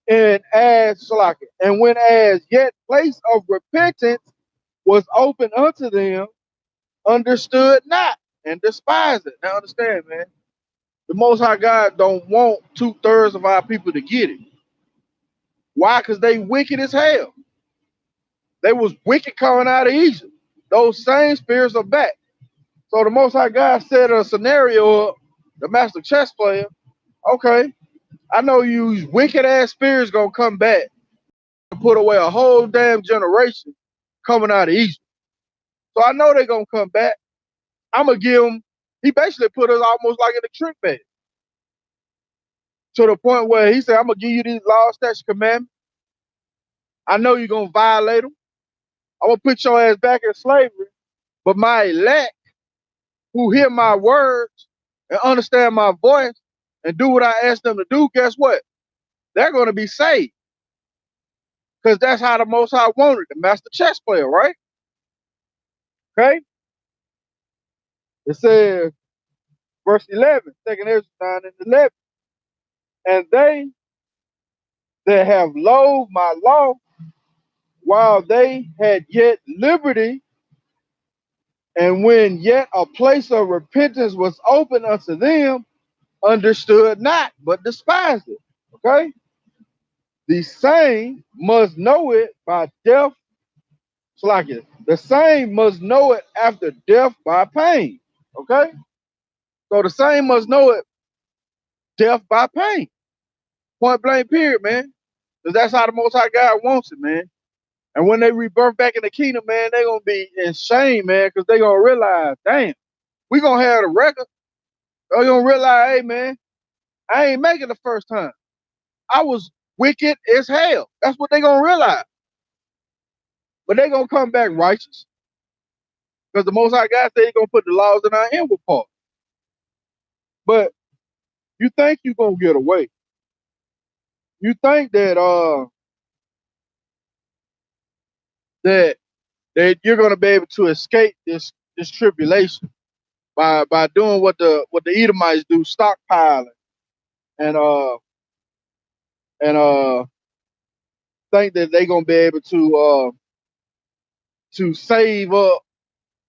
and as Salaki, and when as yet place of repentance was open unto them, understood not and despised it. Now understand, man, the Most High God don't want 2/3 of our people to get it. Why? Because they wicked as hell. They was wicked coming out of Egypt. Those same spirits are back. So the Most High God set a scenario up, the master chess player. Okay, I know you wicked ass spirits gonna come back and put away a whole damn generation coming out of Egypt. So I know they're gonna come back. I'm gonna give them. He basically put us almost like in a trick bag to the point where he said, "I'm gonna give you these laws, statutes, commandments. I know you're gonna violate them. I'm gonna put your ass back in slavery. But my elect, who hear my words and understand my voice and do what I ask them to do, guess what? They're gonna be saved." Because that's how the Most High wanted the master chess player, right? Okay. It says, verse 11, 2nd Ezra 9 and 11. And they that have loathed my law while they had yet liberty, and when yet a place of repentance was open unto them, understood not, but despised it. Okay? The same must know it by death. It's like it. The same must know it after death by pain. Okay? So the same must know it death by pain. Point blank period, man. Because that's how the Most High God wants it, man. And when they rebirth back in the kingdom, man, they're going to be in shame, man, because they're going to realize, damn, we going to have the record. They're going to realize, hey, man, I ain't make it the first time. I was wicked as hell. That's what they're going to realize. But they're going to come back righteous because the Most High God said he's going to put the laws in our inward part. But you think you're going to get away. You think that that you're going to be able to escape this tribulation by doing what the Edomites do, stockpiling and think that they're gonna be able to save up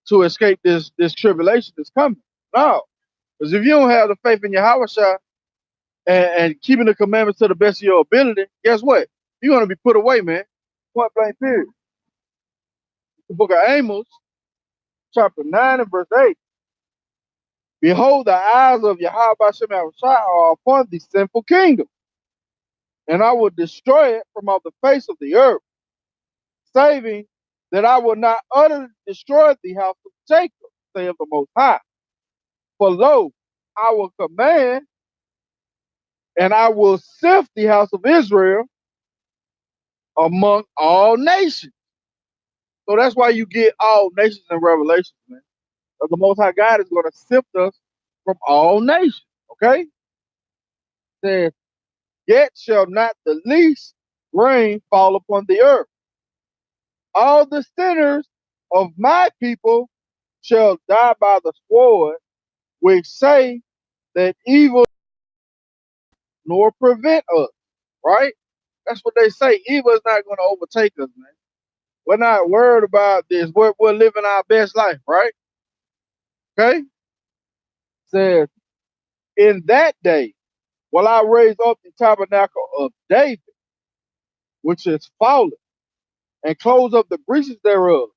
to escape this tribulation that's coming. No, because if you don't have the faith in your Yahweh and keeping the commandments to the best of your ability, guess what? You're gonna be put away, man. Point blank period. The book of Amos, chapter 9 and verse 8. Behold, the eyes of Yahweh are upon the sinful kingdom, and I will destroy it from off the face of the earth, saving that I will not utterly destroy the house of Jacob, saith the Most High. For lo, I will command, and I will sift the house of Israel among all nations. So that's why you get all nations in Revelation, man. Because the Most High God is going to sift us from all nations. Okay? It says, yet shall not the least rain fall upon the earth. All the sinners of my people shall die by the sword, which say that evil nor prevent us, right? That's what they say. Evil is not going to overtake us, man. We're not worried about this. We're living our best life, right? Okay? It says, in that day will I raise up the tabernacle of David, which is fallen, and close up the breaches thereof.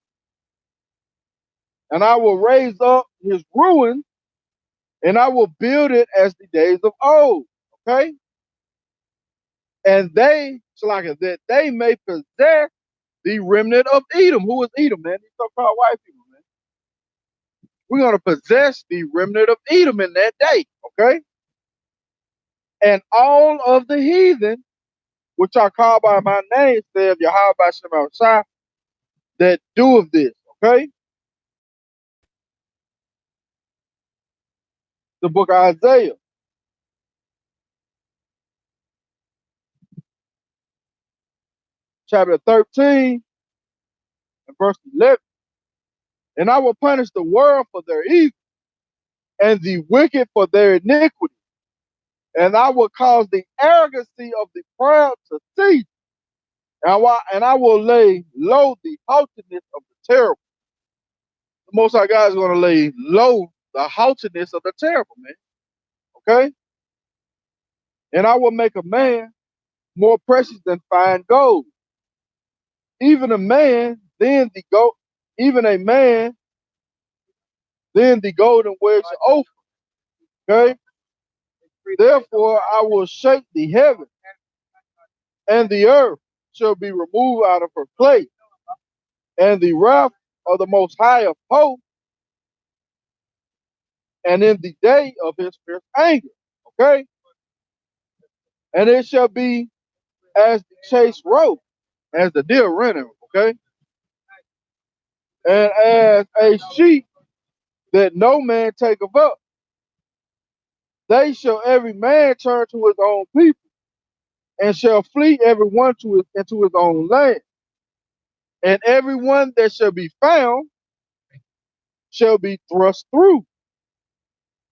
And I will raise up his ruins, and I will build it as the days of old. Okay? And they, that they may possess the remnant of Edom. Who is Edom, man? These so-called white people, man. We're going to possess the remnant of Edom in that day, okay? And all of the heathen, which are called by my name, saith Yahweh Shem Shai, that do of this, okay? The book of Isaiah. chapter 13 and verse 11. And I will punish the world for their evil, and the wicked for their iniquity. And I will cause the arrogancy of the proud to cease, and I will lay low the haughtiness of the terrible. The Most High God is going to lay low the haughtiness of the terrible, man. Okay? And I will make a man more precious than fine gold. Even a man, then the gold, even a man, then the golden wedge of Ophir. Okay? Therefore I will shake the heaven, and the earth shall be removed out of her place, and the wrath of the Most High of hosts, and in the day of his fierce anger. Okay? And it shall be as the chase roe, as the deer running. Okay? And as a sheep that no man taketh up, they shall every man turn to his own people, and shall flee every one into his own land. And every one that shall be found shall be thrust through,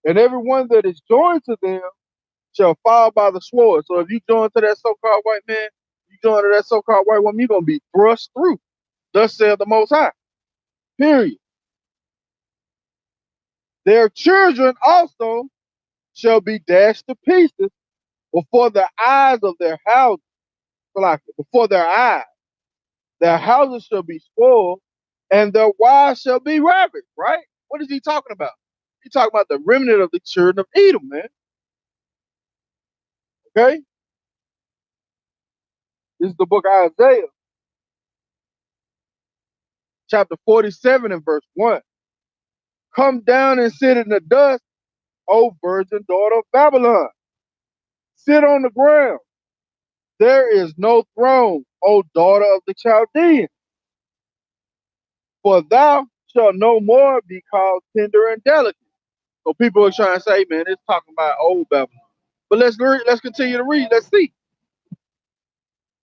and every one that is joined to them shall fall by the sword. So if you join to that so-called white man, you join to that so-called white woman, you're going to be thrust through. Thus saith the Most High. Period. Their children also shall be dashed to pieces before the eyes of their houses. So like before their eyes. Their houses shall be spoiled, and their wives shall be ravaged, right? What is he talking about? He's talking about the remnant of the children of Edom, man. Okay? This is the book of Isaiah, chapter 47 and verse 1. Come down and sit in the dust, O virgin daughter of Babylon. Sit on the ground. There is no throne, O daughter of the Chaldeans. For thou shalt no more be called tender and delicate. So people are trying to say, man, it's talking about old Babylon. But let's continue to read. Let's see.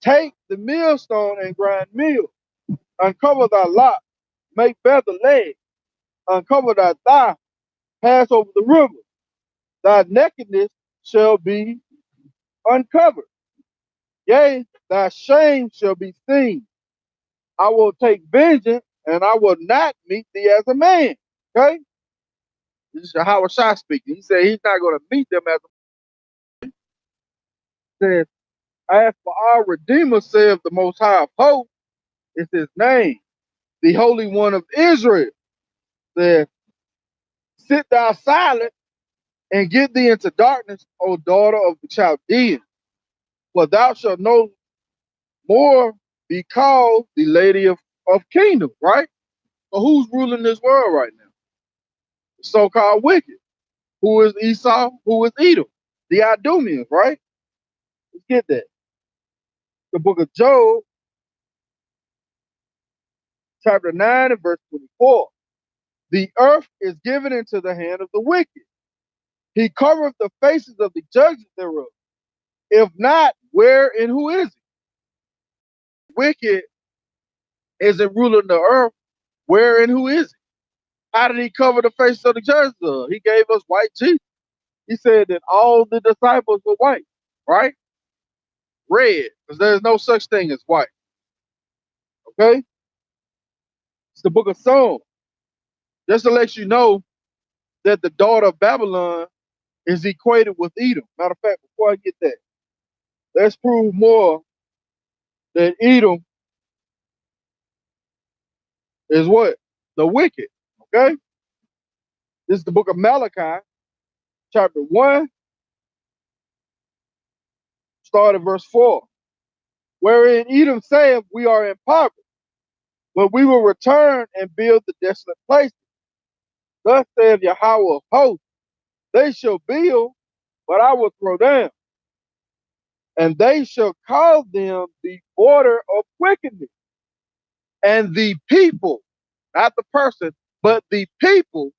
Take the millstone and grind meal. Uncover thy locks. Make bare the leg. Uncover thy thigh. Pass over the river. Thy nakedness shall be uncovered. Yea, thy shame shall be seen. I will take vengeance, and I will not meet thee as a man. Okay? This is Howard Shah speaking. He said he's not going to meet them as a man. He says, as for our Redeemer, saith the Most High of hosts, is his name. The Holy One of Israel says, sit thou silent and get thee into darkness, O daughter of the Chaldeans, for thou shalt no more be called the lady of kingdom, right? So who's ruling this world right now? The so-called wicked. Who is Esau? Who is Edom? The Idumeans, right? Let's get that. The book of Job, chapter 9 and verse 24. The earth is given into the hand of the wicked. He covereth the faces of the judges thereof. If not, where and who is he? Wicked isn't ruling the earth. Where and who is he? How did he cover the faces of the judges? He gave us white Jesus. He said that all the disciples were white, right? Red, because there's no such thing as white. Okay? It's the book of Psalms. Just to let you know that the daughter of Babylon is equated with Edom. Matter of fact, before I get that, let's prove more that Edom is what? The wicked. Okay? This is the book of Malachi, chapter 1, start at verse 4. Wherein Edom saith, we are impoverished, but we will return and build the desolate places. Thus saith Yahweh of hosts, they shall build, but I will throw down. And they shall call them the border of wickedness. And the people, not the person, but the people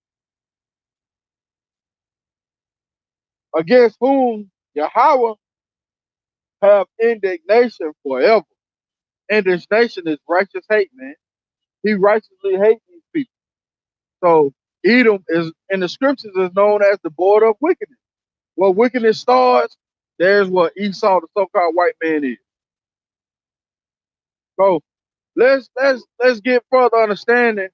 against whom Yahweh have indignation forever. in this nation is righteous hate, man. He righteously hates these people. So Edom is in the scriptures is known as the border of wickedness. Where wickedness starts, there's what Esau, the so-called white man, is. So let's get further understanding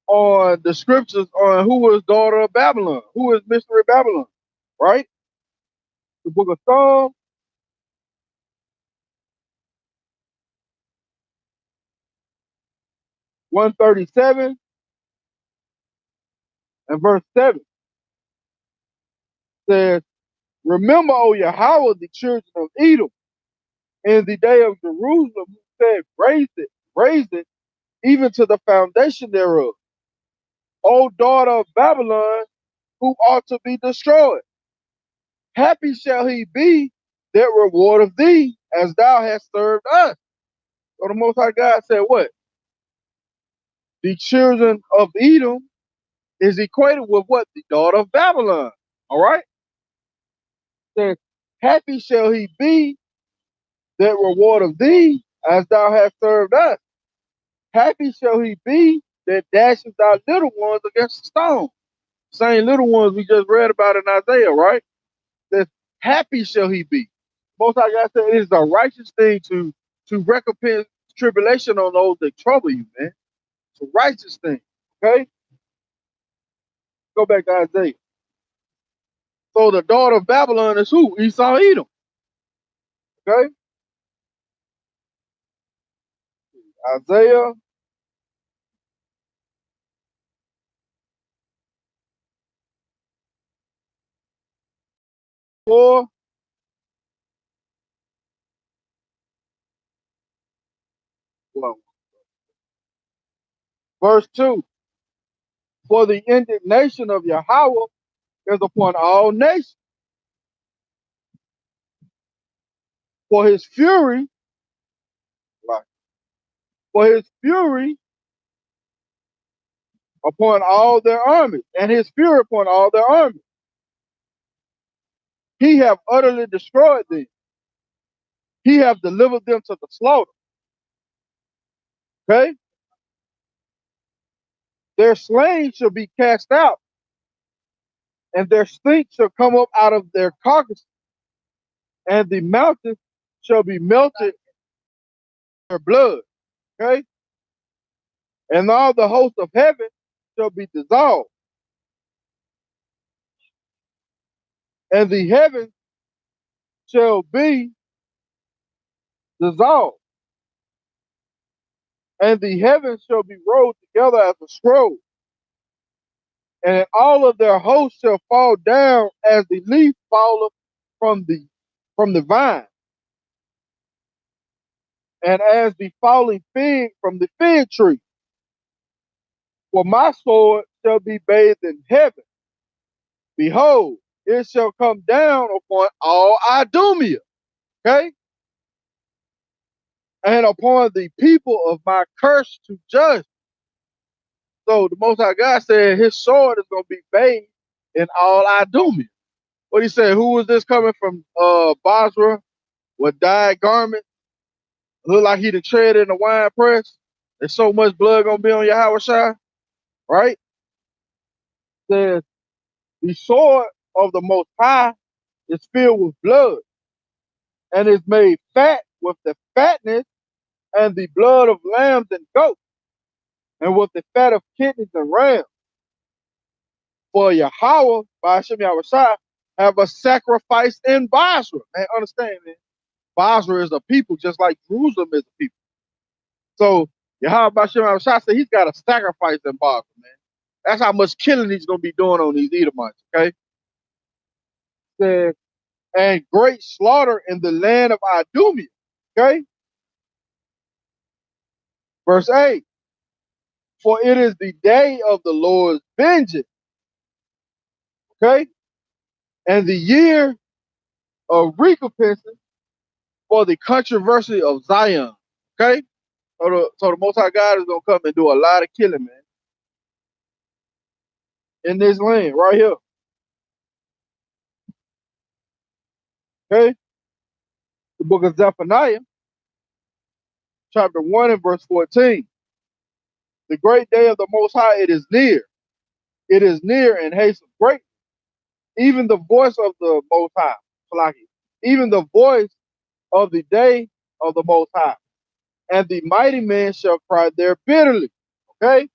on the scriptures on who was daughter of Babylon, who is mystery Babylon, right? The book of Psalms, 137 and verse 7 says, remember, O Yahweh, the children of Edom, in the day of Jerusalem, who said, raise it, even to the foundation thereof. O daughter of Babylon, who ought to be destroyed. Happy shall he be that rewardeth thee, as thou hast served us. So the Most High God said what? The children of Edom is equated with what? The daughter of Babylon. All right? Says, happy shall he be that rewardeth thee, as thou hast served us. Happy shall he be that dashes thy little ones against the stone. Same little ones we just read about in Isaiah, right? Says, happy shall he be. Most High God said it is a righteous thing to recompense tribulation on those that trouble you, man. It's a righteous thing. Okay? Go back to Isaiah. So the daughter of Babylon is who? Esau Edom. Okay? Isaiah 4, well, verse 2. For the indignation of Yahweh is upon all nations. For his fury, right, for his fury upon all their armies, and his fury upon all their armies. He have utterly destroyed them. He have delivered them to the slaughter. Okay? Their slain shall be cast out, and their stink shall come up out of their carcasses, and the mountains shall be melted in their blood. Okay? And all the hosts of heaven shall be dissolved, and the heavens shall be dissolved, and the heavens shall be rolled together as a scroll, and all of their hosts shall fall down as the leaf falleth from the vine, and as the falling fig from the fig tree. For my sword shall be bathed in heaven. Behold, it shall come down upon all Idumea, okay? And upon the people of my curse to judge. So the Most High God said his sword is going to be bathed in all Idumea. What he said, who was this coming from Basra with dyed garment? Look like he done tread in the wine press. There's so much blood going to be on Yahweh Shai, right? Says, the sword of the Most High is filled with blood, and is made fat with the fatness and the blood of lambs and goats, and with the fat of kidneys and rams. For Yahweh, by Hashem Yahweh Shai, have a sacrifice in Basra. Man, understand, man. Basra is a people just like Jerusalem is a people. So Yahweh by Hashem Yahweh Shai said he's got a sacrifice in Basra, man. That's how much killing he's going to be doing on these Edomites, okay? Said, and great slaughter in the land of Idumea, okay? Verse 8. For it is the day of the Lord's vengeance, okay? And the year of recompense for the controversy of Zion, okay? So the Most High God is going to come and do a lot of killing, man, in this land right here, okay? The book of Zephaniah, chapter 1 and verse 14. The great day of the Most High, it is near. It is near and hastens great. Even the voice of the Most High, Salaki, even the voice of the day of the Most High. And the mighty man shall cry there bitterly. Okay?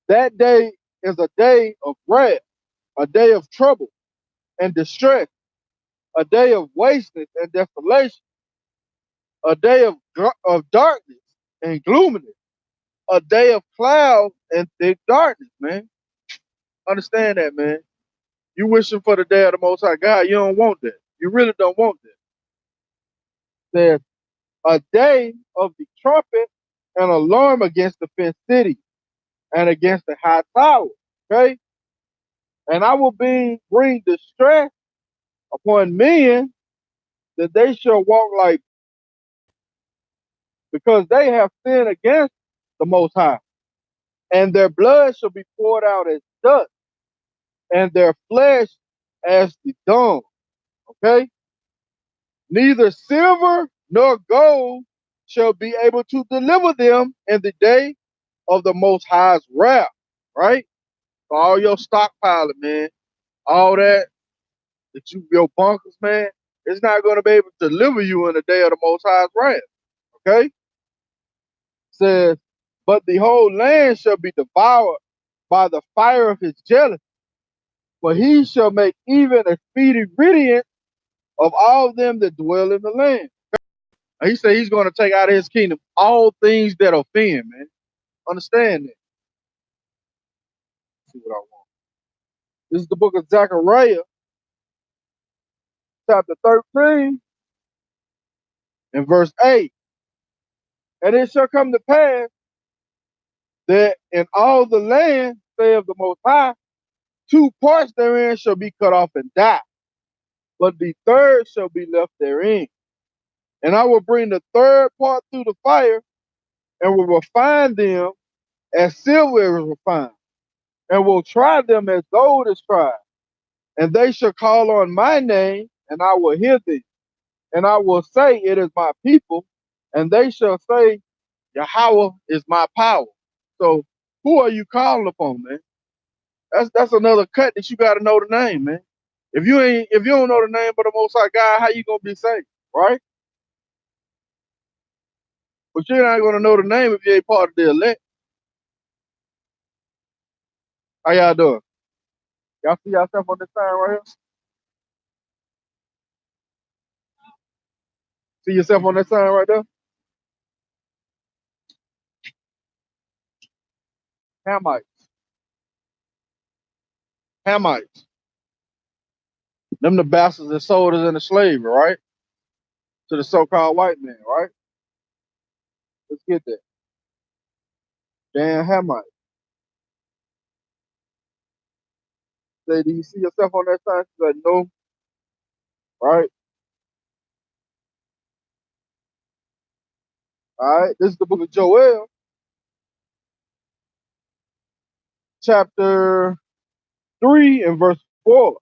That day is a day of wrath, a day of trouble and distress, a day of wasteness and desolation, a day of darkness and gloominess, a day of clouds and thick darkness, man. Understand that, man. You wishing for the day of the Most High God, you don't want that. You really don't want that. There's a day of the trumpet and alarm against the fenced city and against the high tower. Okay? And I will bring distress upon men that they shall walk like, because they have sinned against the Most High, and their blood shall be poured out as dust, and their flesh as the dung. Okay? Neither silver nor gold shall be able to deliver them in the day of the Most High's wrath. Right? So all your stockpiling, man, all that your bunkers, man, it's not going to be able to deliver you in the day of the Most High's wrath. Okay? Says, but the whole land shall be devoured by the fire of his jealousy, for he shall make even a speedy riddance of all them that dwell in the land. And he said he's going to take out of his kingdom all things that offend, man. Understand that. Let's see what I want. This is the book of Zechariah, chapter 13, and verse 8. And it shall come to pass that in all the land, saith the Most High, 2 parts therein shall be cut off and die, but the third shall be left therein. And I will bring the third part through the fire, and will refine them as silver is refined, and will try them as gold is tried. And they shall call on my name, and I will hear them. And I will say, it is my people, and they shall say, Yahweh is my power. So who are you calling upon, man? That's another cut that you gotta know the name, man. If you don't know the name of the Most High God, how you gonna be saved, right? But you're not gonna know the name if you ain't part of the elect. How y'all doing? Y'all see yourself on this sign right here? See yourself on that sign right there? Hamites. Hamites. Them the bastards that sold us into slavery, right? To the so-called white man, right? Let's get that. Damn Hamites. Say, do you see yourself on that sign? She said, no, right? All right. This is the book of Joel, chapter 3 and verse 4.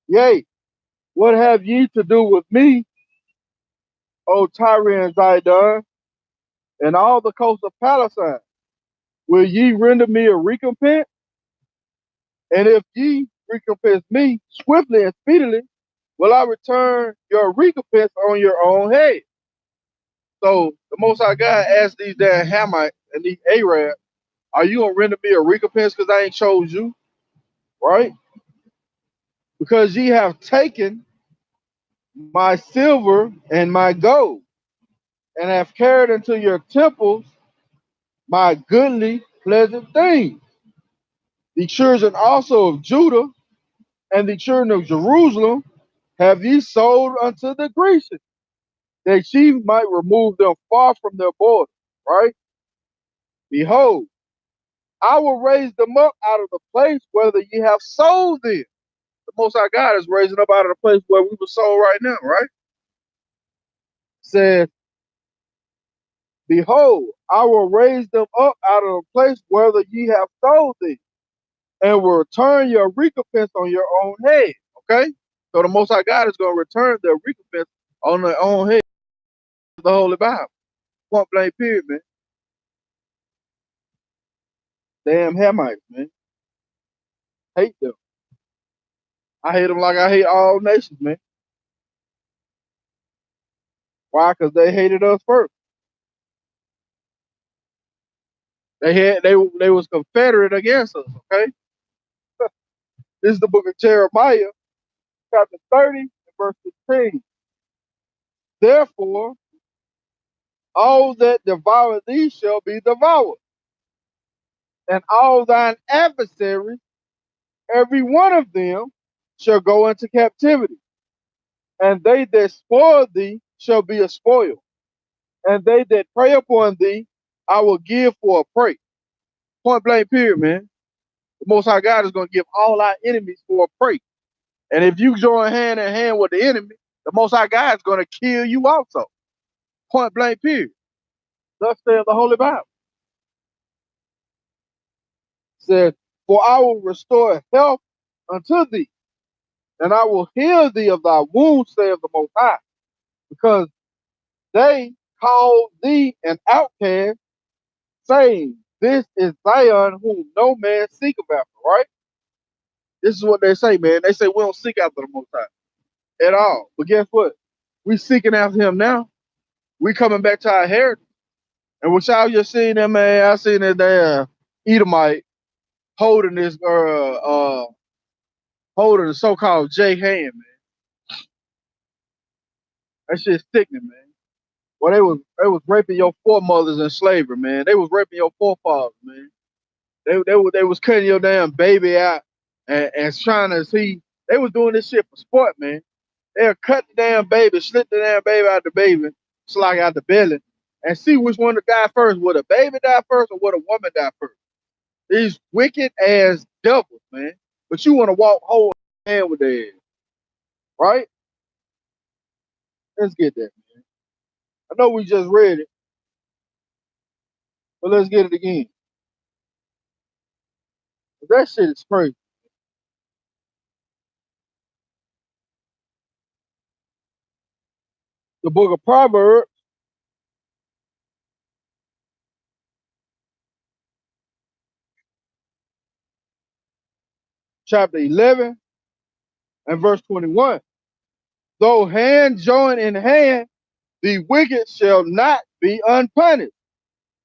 Yea, what have ye to do with me, O Tyre and Zidon, and all the coasts of Palestine? Will ye render me a recompense? And if ye recompense me swiftly and speedily, will I return your recompense on your own head? So the Most High God asked these damn Hamites and these Arabs, are you gonna render me a recompense because I ain't chose you? Right? Because ye have taken my silver and my gold, and have carried into your temples my goodly, pleasant things. The children also of Judah and the children of Jerusalem have ye sold unto the Grecians, that ye might remove them far from their borders. Right? Behold, I will raise them up out of the place whether ye have sold them. The Most High God is raising up out of the place where we were sold right now, right? Says, behold, I will raise them up out of the place whether ye have sold them, and will return your recompense on your own head. Okay? So the Most High God is going to return their recompense on their own head. The Holy Bible. Point blank period, man. Damn Hamites, man. Hate them. I hate them like I hate all nations, man. Why? Because they hated us first. They was confederate against us, okay? This is the book of Jeremiah, chapter 30, and verse 15. Therefore, all that devour thee shall be devoured, and all thine adversaries, every one of them, shall go into captivity. And they that spoil thee shall be a spoil, and they that prey upon thee I will give for a prey. Point blank period, man. The Most High God is going to give all our enemies for a prey. And if you join hand in hand with the enemy, the Most High God is going to kill you also. Point blank period. Thus saith the Holy Bible. It says, for I will restore health unto thee, and I will heal thee of thy wounds, saith the Most High, because they called thee an outcast, saying, this is Zion whom no man seeketh after, right? This is what they say, man. They say we don't seek after the Most High at all. But guess what? We seeking after him now. We coming back to our heritage. And what y'all just seen that, man, I seen that there Edomite holding this holding the so-called J hand, man. That shit's sickening, man. Well, they was raping your foremothers in slavery, man. They was raping your forefathers, man. They was cutting your damn baby out and trying to see. They was doing this shit for sport, man. They'll cut the damn baby, slit the damn baby out the baby, slug out the belly, and see which one to die first. Would a baby die first or would a woman die first? These wicked ass devils, man. But you want to walk whole hand with their ass, right? Let's get that, man. I know we just read it, but let's get it again. That shit is crazy. The book of Proverbs, chapter 11 and verse 21. Though hand join in hand, the wicked shall not be unpunished,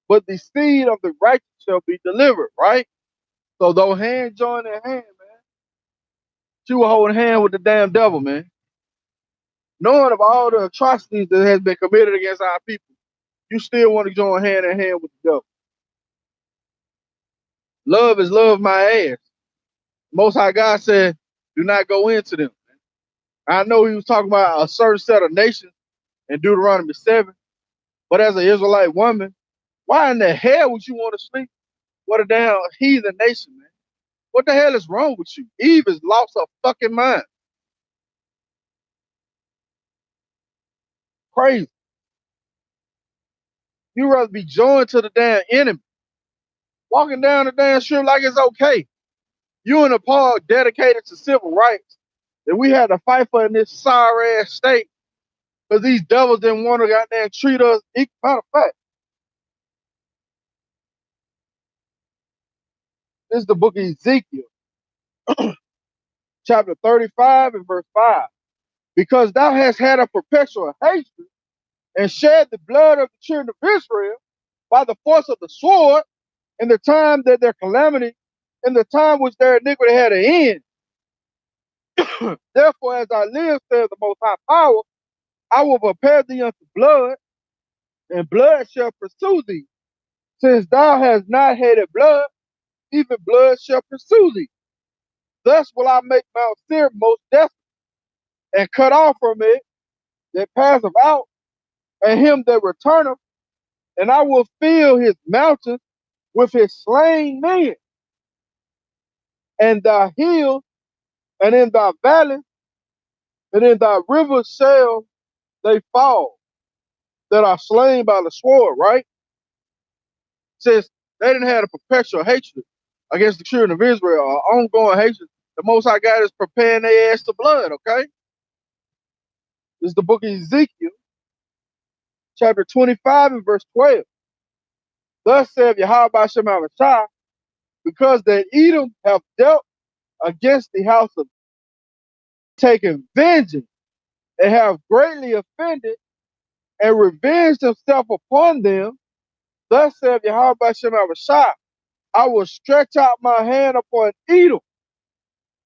but the seed of the righteous shall be delivered, right? So though hand join in hand, man, you will hold hand with the damn devil, man. Knowing of all the atrocities that has been committed against our people, you still want to join hand in hand with the devil. Love is love my ass. Most High God said, do not go into them. I know he was talking about a certain set of nations in Deuteronomy 7, but as an Israelite woman, why in the hell would you want to sleep with a damn heathen nation, man? What the hell is wrong with you? Eve has lost her fucking mind. Crazy. You rather be joined to the damn enemy, walking down the damn strip like it's okay. You in a park dedicated to civil rights that we had to fight for in this sorry ass state because these devils didn't want to goddamn treat us equal. Matter of fact, this is the book of Ezekiel, chapter 35 and verse 5. Because thou hast had a perpetual hatred and shed the blood of the children of Israel by the force of the sword in the time that their calamity, in the time which their iniquity had an end. Therefore, as I live, says the Most High Power, I will prepare thee unto blood, and blood shall pursue thee. Since thou hast not hated blood, even blood shall pursue thee. Thus will I make Mount Seir most desolate, and cut off from it that passeth out, and him that returneth, and I will fill his mountains with his slain men, and thy hills, and in thy valleys, and in thy rivers shall they fall, that are slain by the sword, right? Since they didn't have a perpetual hatred against the children of Israel, or ongoing hatred, the Most High God is preparing their ass to blood, okay? This is the book of Ezekiel, chapter 25 and verse 12. Thus saith Yahweh Shem Shah, because that Edom have dealt against the house of taken vengeance, and have greatly offended, and revenged himself upon them. Thus saith Yahweh Shem Shah, I will stretch out my hand upon Edom,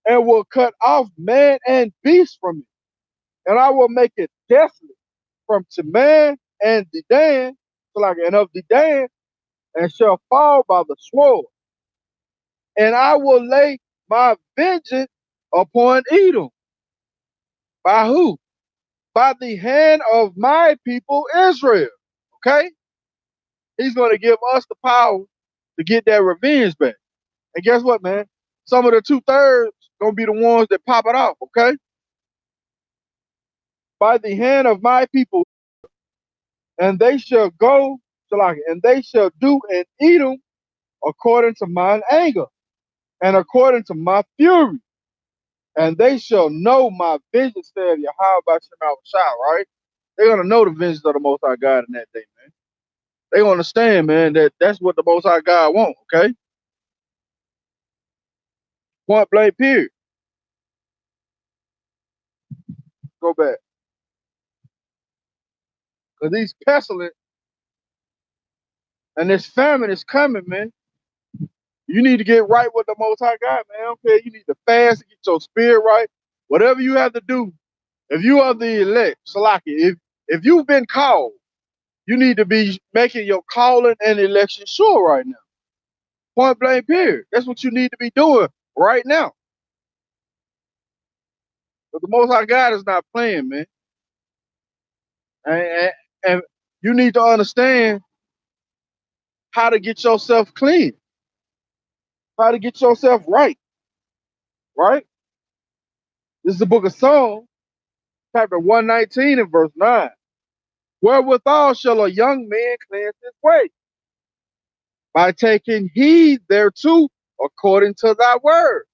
and will cut off man and beast from it, and I will make it desolate from Teman and Dedan, and of Dedan, and shall fall by the sword. And I will lay my vengeance upon Edom. By who? By the hand of my people Israel. Okay? He's going to give us the power to get that revenge back. And guess what, man? Some of the 2/3 going to be the ones that pop it off, okay? By the hand of my people, and they shall go, and they shall do in Edom according to mine anger, and according to my fury. And they shall know my vengeance, said Yahweh by Shema Shah, right? They're going to know the vengeance of the Most High God in that day, man. They going to understand, man, that that's what the Most High God wants, okay? Point blank, period. Go back. Because these pestilence and this famine is coming, man. You need to get right with the Most High God, man. Okay, you need to fast to get your spirit right. Whatever you have to do, if you are the elect, Salaki, if you've been called, you need to be making your calling and election sure right now. Point blank, period. That's what you need to be doing right now. But the Most High God is not playing, man. And you need to understand how to get yourself clean, how to get yourself right, right? This is the book of Psalms, chapter 119 and verse 9. Wherewithal shall a young man cleanse his way? By taking heed thereto according to thy word.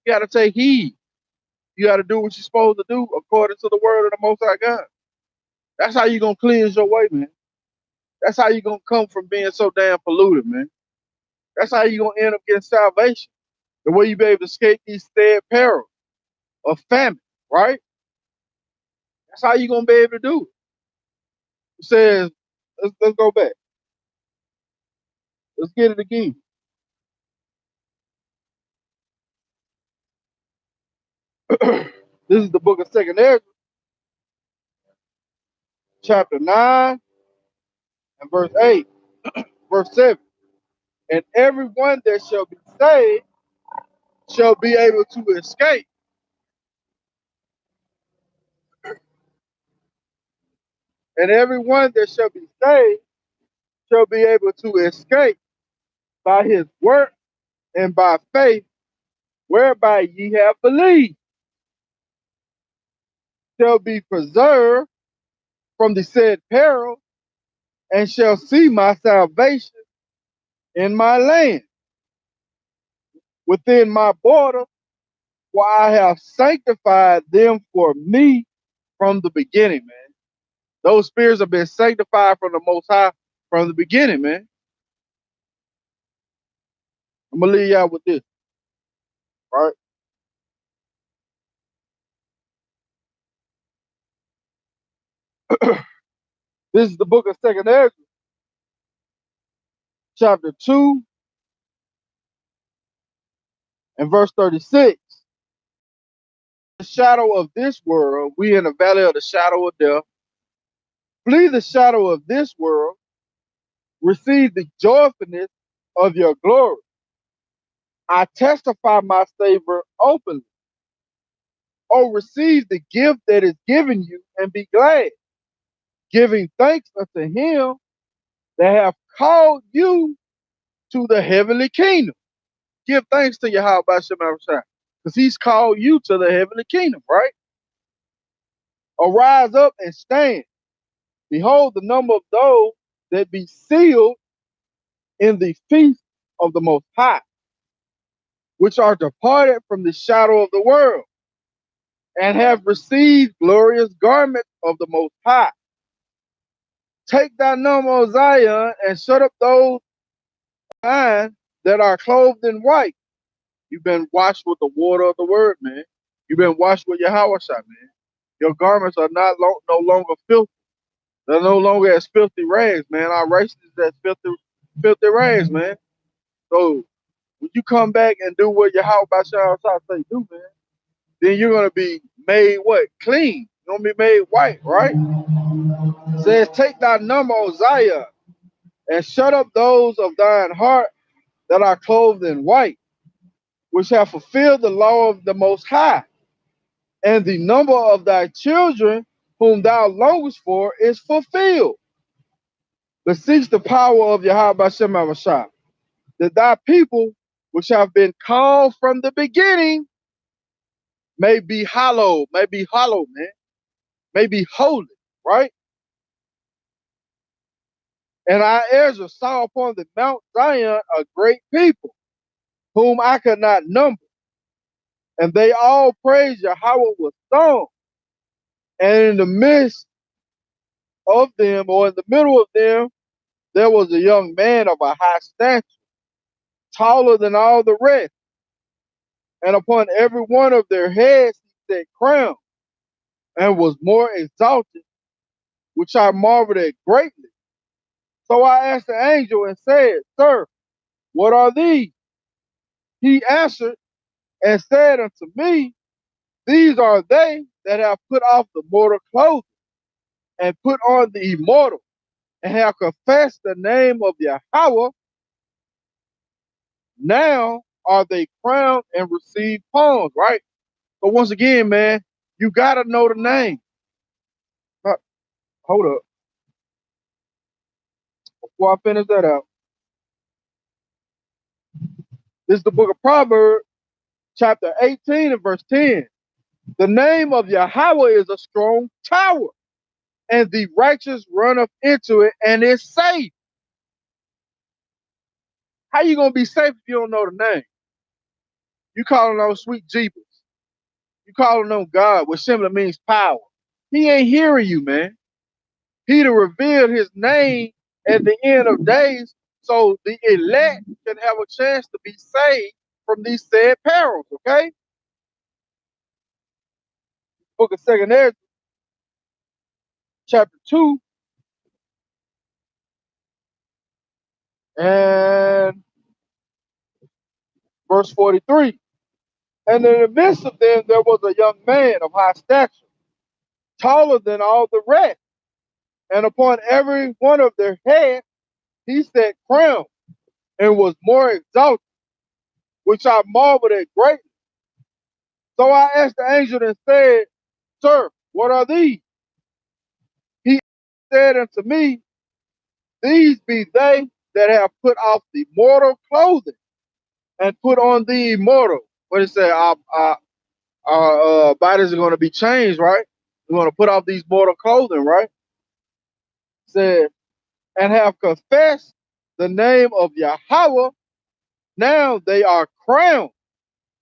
You got to take heed. You got to do what you're supposed to do according to the word of the Most High God. That's how you're going to cleanse your way, man. That's how you're going to come from being so damn polluted, man. That's how you're going to end up getting salvation. The way you be able to escape these stead perils of famine, right? That's how you're going to be able to do it. It says, let's go back. Let's get it again. This is the book of 2nd Ezra, chapter 9 and verse 8, verse 7. And everyone that shall be saved shall be able to escape. And everyone that shall be saved shall be able to escape by his work and by faith, whereby ye have believed, shall be preserved from the said peril, and shall see my salvation in my land, within my border, for I have sanctified them for me from the beginning, man. Those spirits have been sanctified from the Most High from the beginning, man. I'm going to leave y'all with this, right? This is the book of 2nd Ezra, chapter 2 and verse 36. The shadow of this world, we in the valley of the shadow of death. Flee the shadow of this world, receive the joyfulness of your glory. I testify my savor openly. Oh, receive the gift that is given you and be glad, giving thanks unto him that have called you to the heavenly kingdom. Give thanks to Yahweh by Shema Shah, because he's called you to the heavenly kingdom, right? Arise up and stand. Behold the number of those that be sealed in the feast of the Most High, which are departed from the shadow of the world, and have received glorious garments of the Most High. take thy number, O Zion, and shut up those thine that are clothed in white. You've been washed with the water of the word, man. You've been washed with your house, man. Your garments are no longer filthy. They're no longer as filthy rags, man. Our race is as filthy rags, man. So when you come back and do what your house by Shah say do, man, then you're gonna be made what? Clean. You're gonna be made white, right? It says, take thy number, O Zion, and shut up those of thine heart that are clothed in white, which have fulfilled the law of the Most High. And the number of thy children whom thou longest for is fulfilled. Beseech the power of Yahweh Bashem Avashah, that thy people which have been called from the beginning may be hallowed, man, may be holy, right? And I, Ezra, saw upon the Mount Zion a great people, whom I could not number. And they all praised Yahweh with song. And in the midst of them, or in the middle of them, there was a young man of a high stature, taller than all the rest. And upon every one of their heads he set crown, and was more exalted, which I marveled at greatly. So I asked the angel and said, Sir, what are these? He answered and said unto me, These are they that have put off the mortal clothing, and put on the immortal, and have confessed the name of Yahweh. Now are they crowned and receive palms, right? So once again, man, you gotta know the name. Hold up. Before I finish that out, this is the book of Proverbs, chapter 18 and verse 10. The name of Yahweh is a strong tower, and the righteous runneth into it and is safe. How you gonna be safe if you don't know the name? You calling on sweet Jeepers. You calling on God, which simply means power. He ain't hearing you, man. He to reveal his name at the end of days so the elect can have a chance to be saved from these sad perils, okay? Book of 2nd Ezra, chapter 2, and verse 43. And in the midst of them there was a young man of high stature, taller than all the rest, and upon every one of their heads he set crown, and was more exalted, which I marveled at greatly. So I asked the angel and said, Sir, what are these? He said unto me, These be they that have put off the mortal clothing, and put on the immortal. What it say? Our bodies are going to be changed, right? We're going to put off these mortal clothing, right? Said, and have confessed the name of Yahweh. Now they are crowned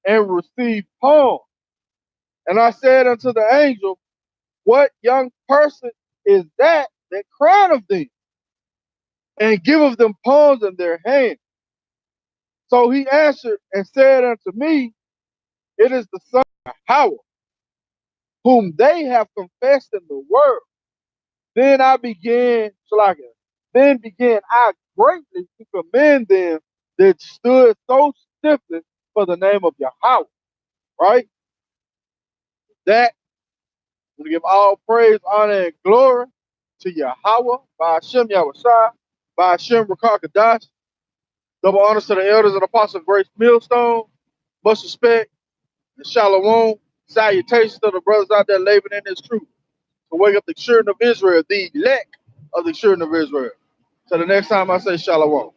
and receive palms. And I said unto the angel, What young person is that crowneth them, and giveth them palms in their hands? So he answered and said unto me, It is the Son of Yahweh, whom they have confessed in the world. Then I began, then began I greatly to commend them that stood so stiffly for the name of Yahweh, right? That we give all praise, honor, and glory to Yahweh, by Hashem Yahushua, by Hashem Rakakadash. Double honors to the elders and apostles of Grace Millstone. Much respect and shalom. Salutations to the brothers out there laboring in this truth to wake up the children of Israel, the elect of the children of Israel. So the next time I say shalom.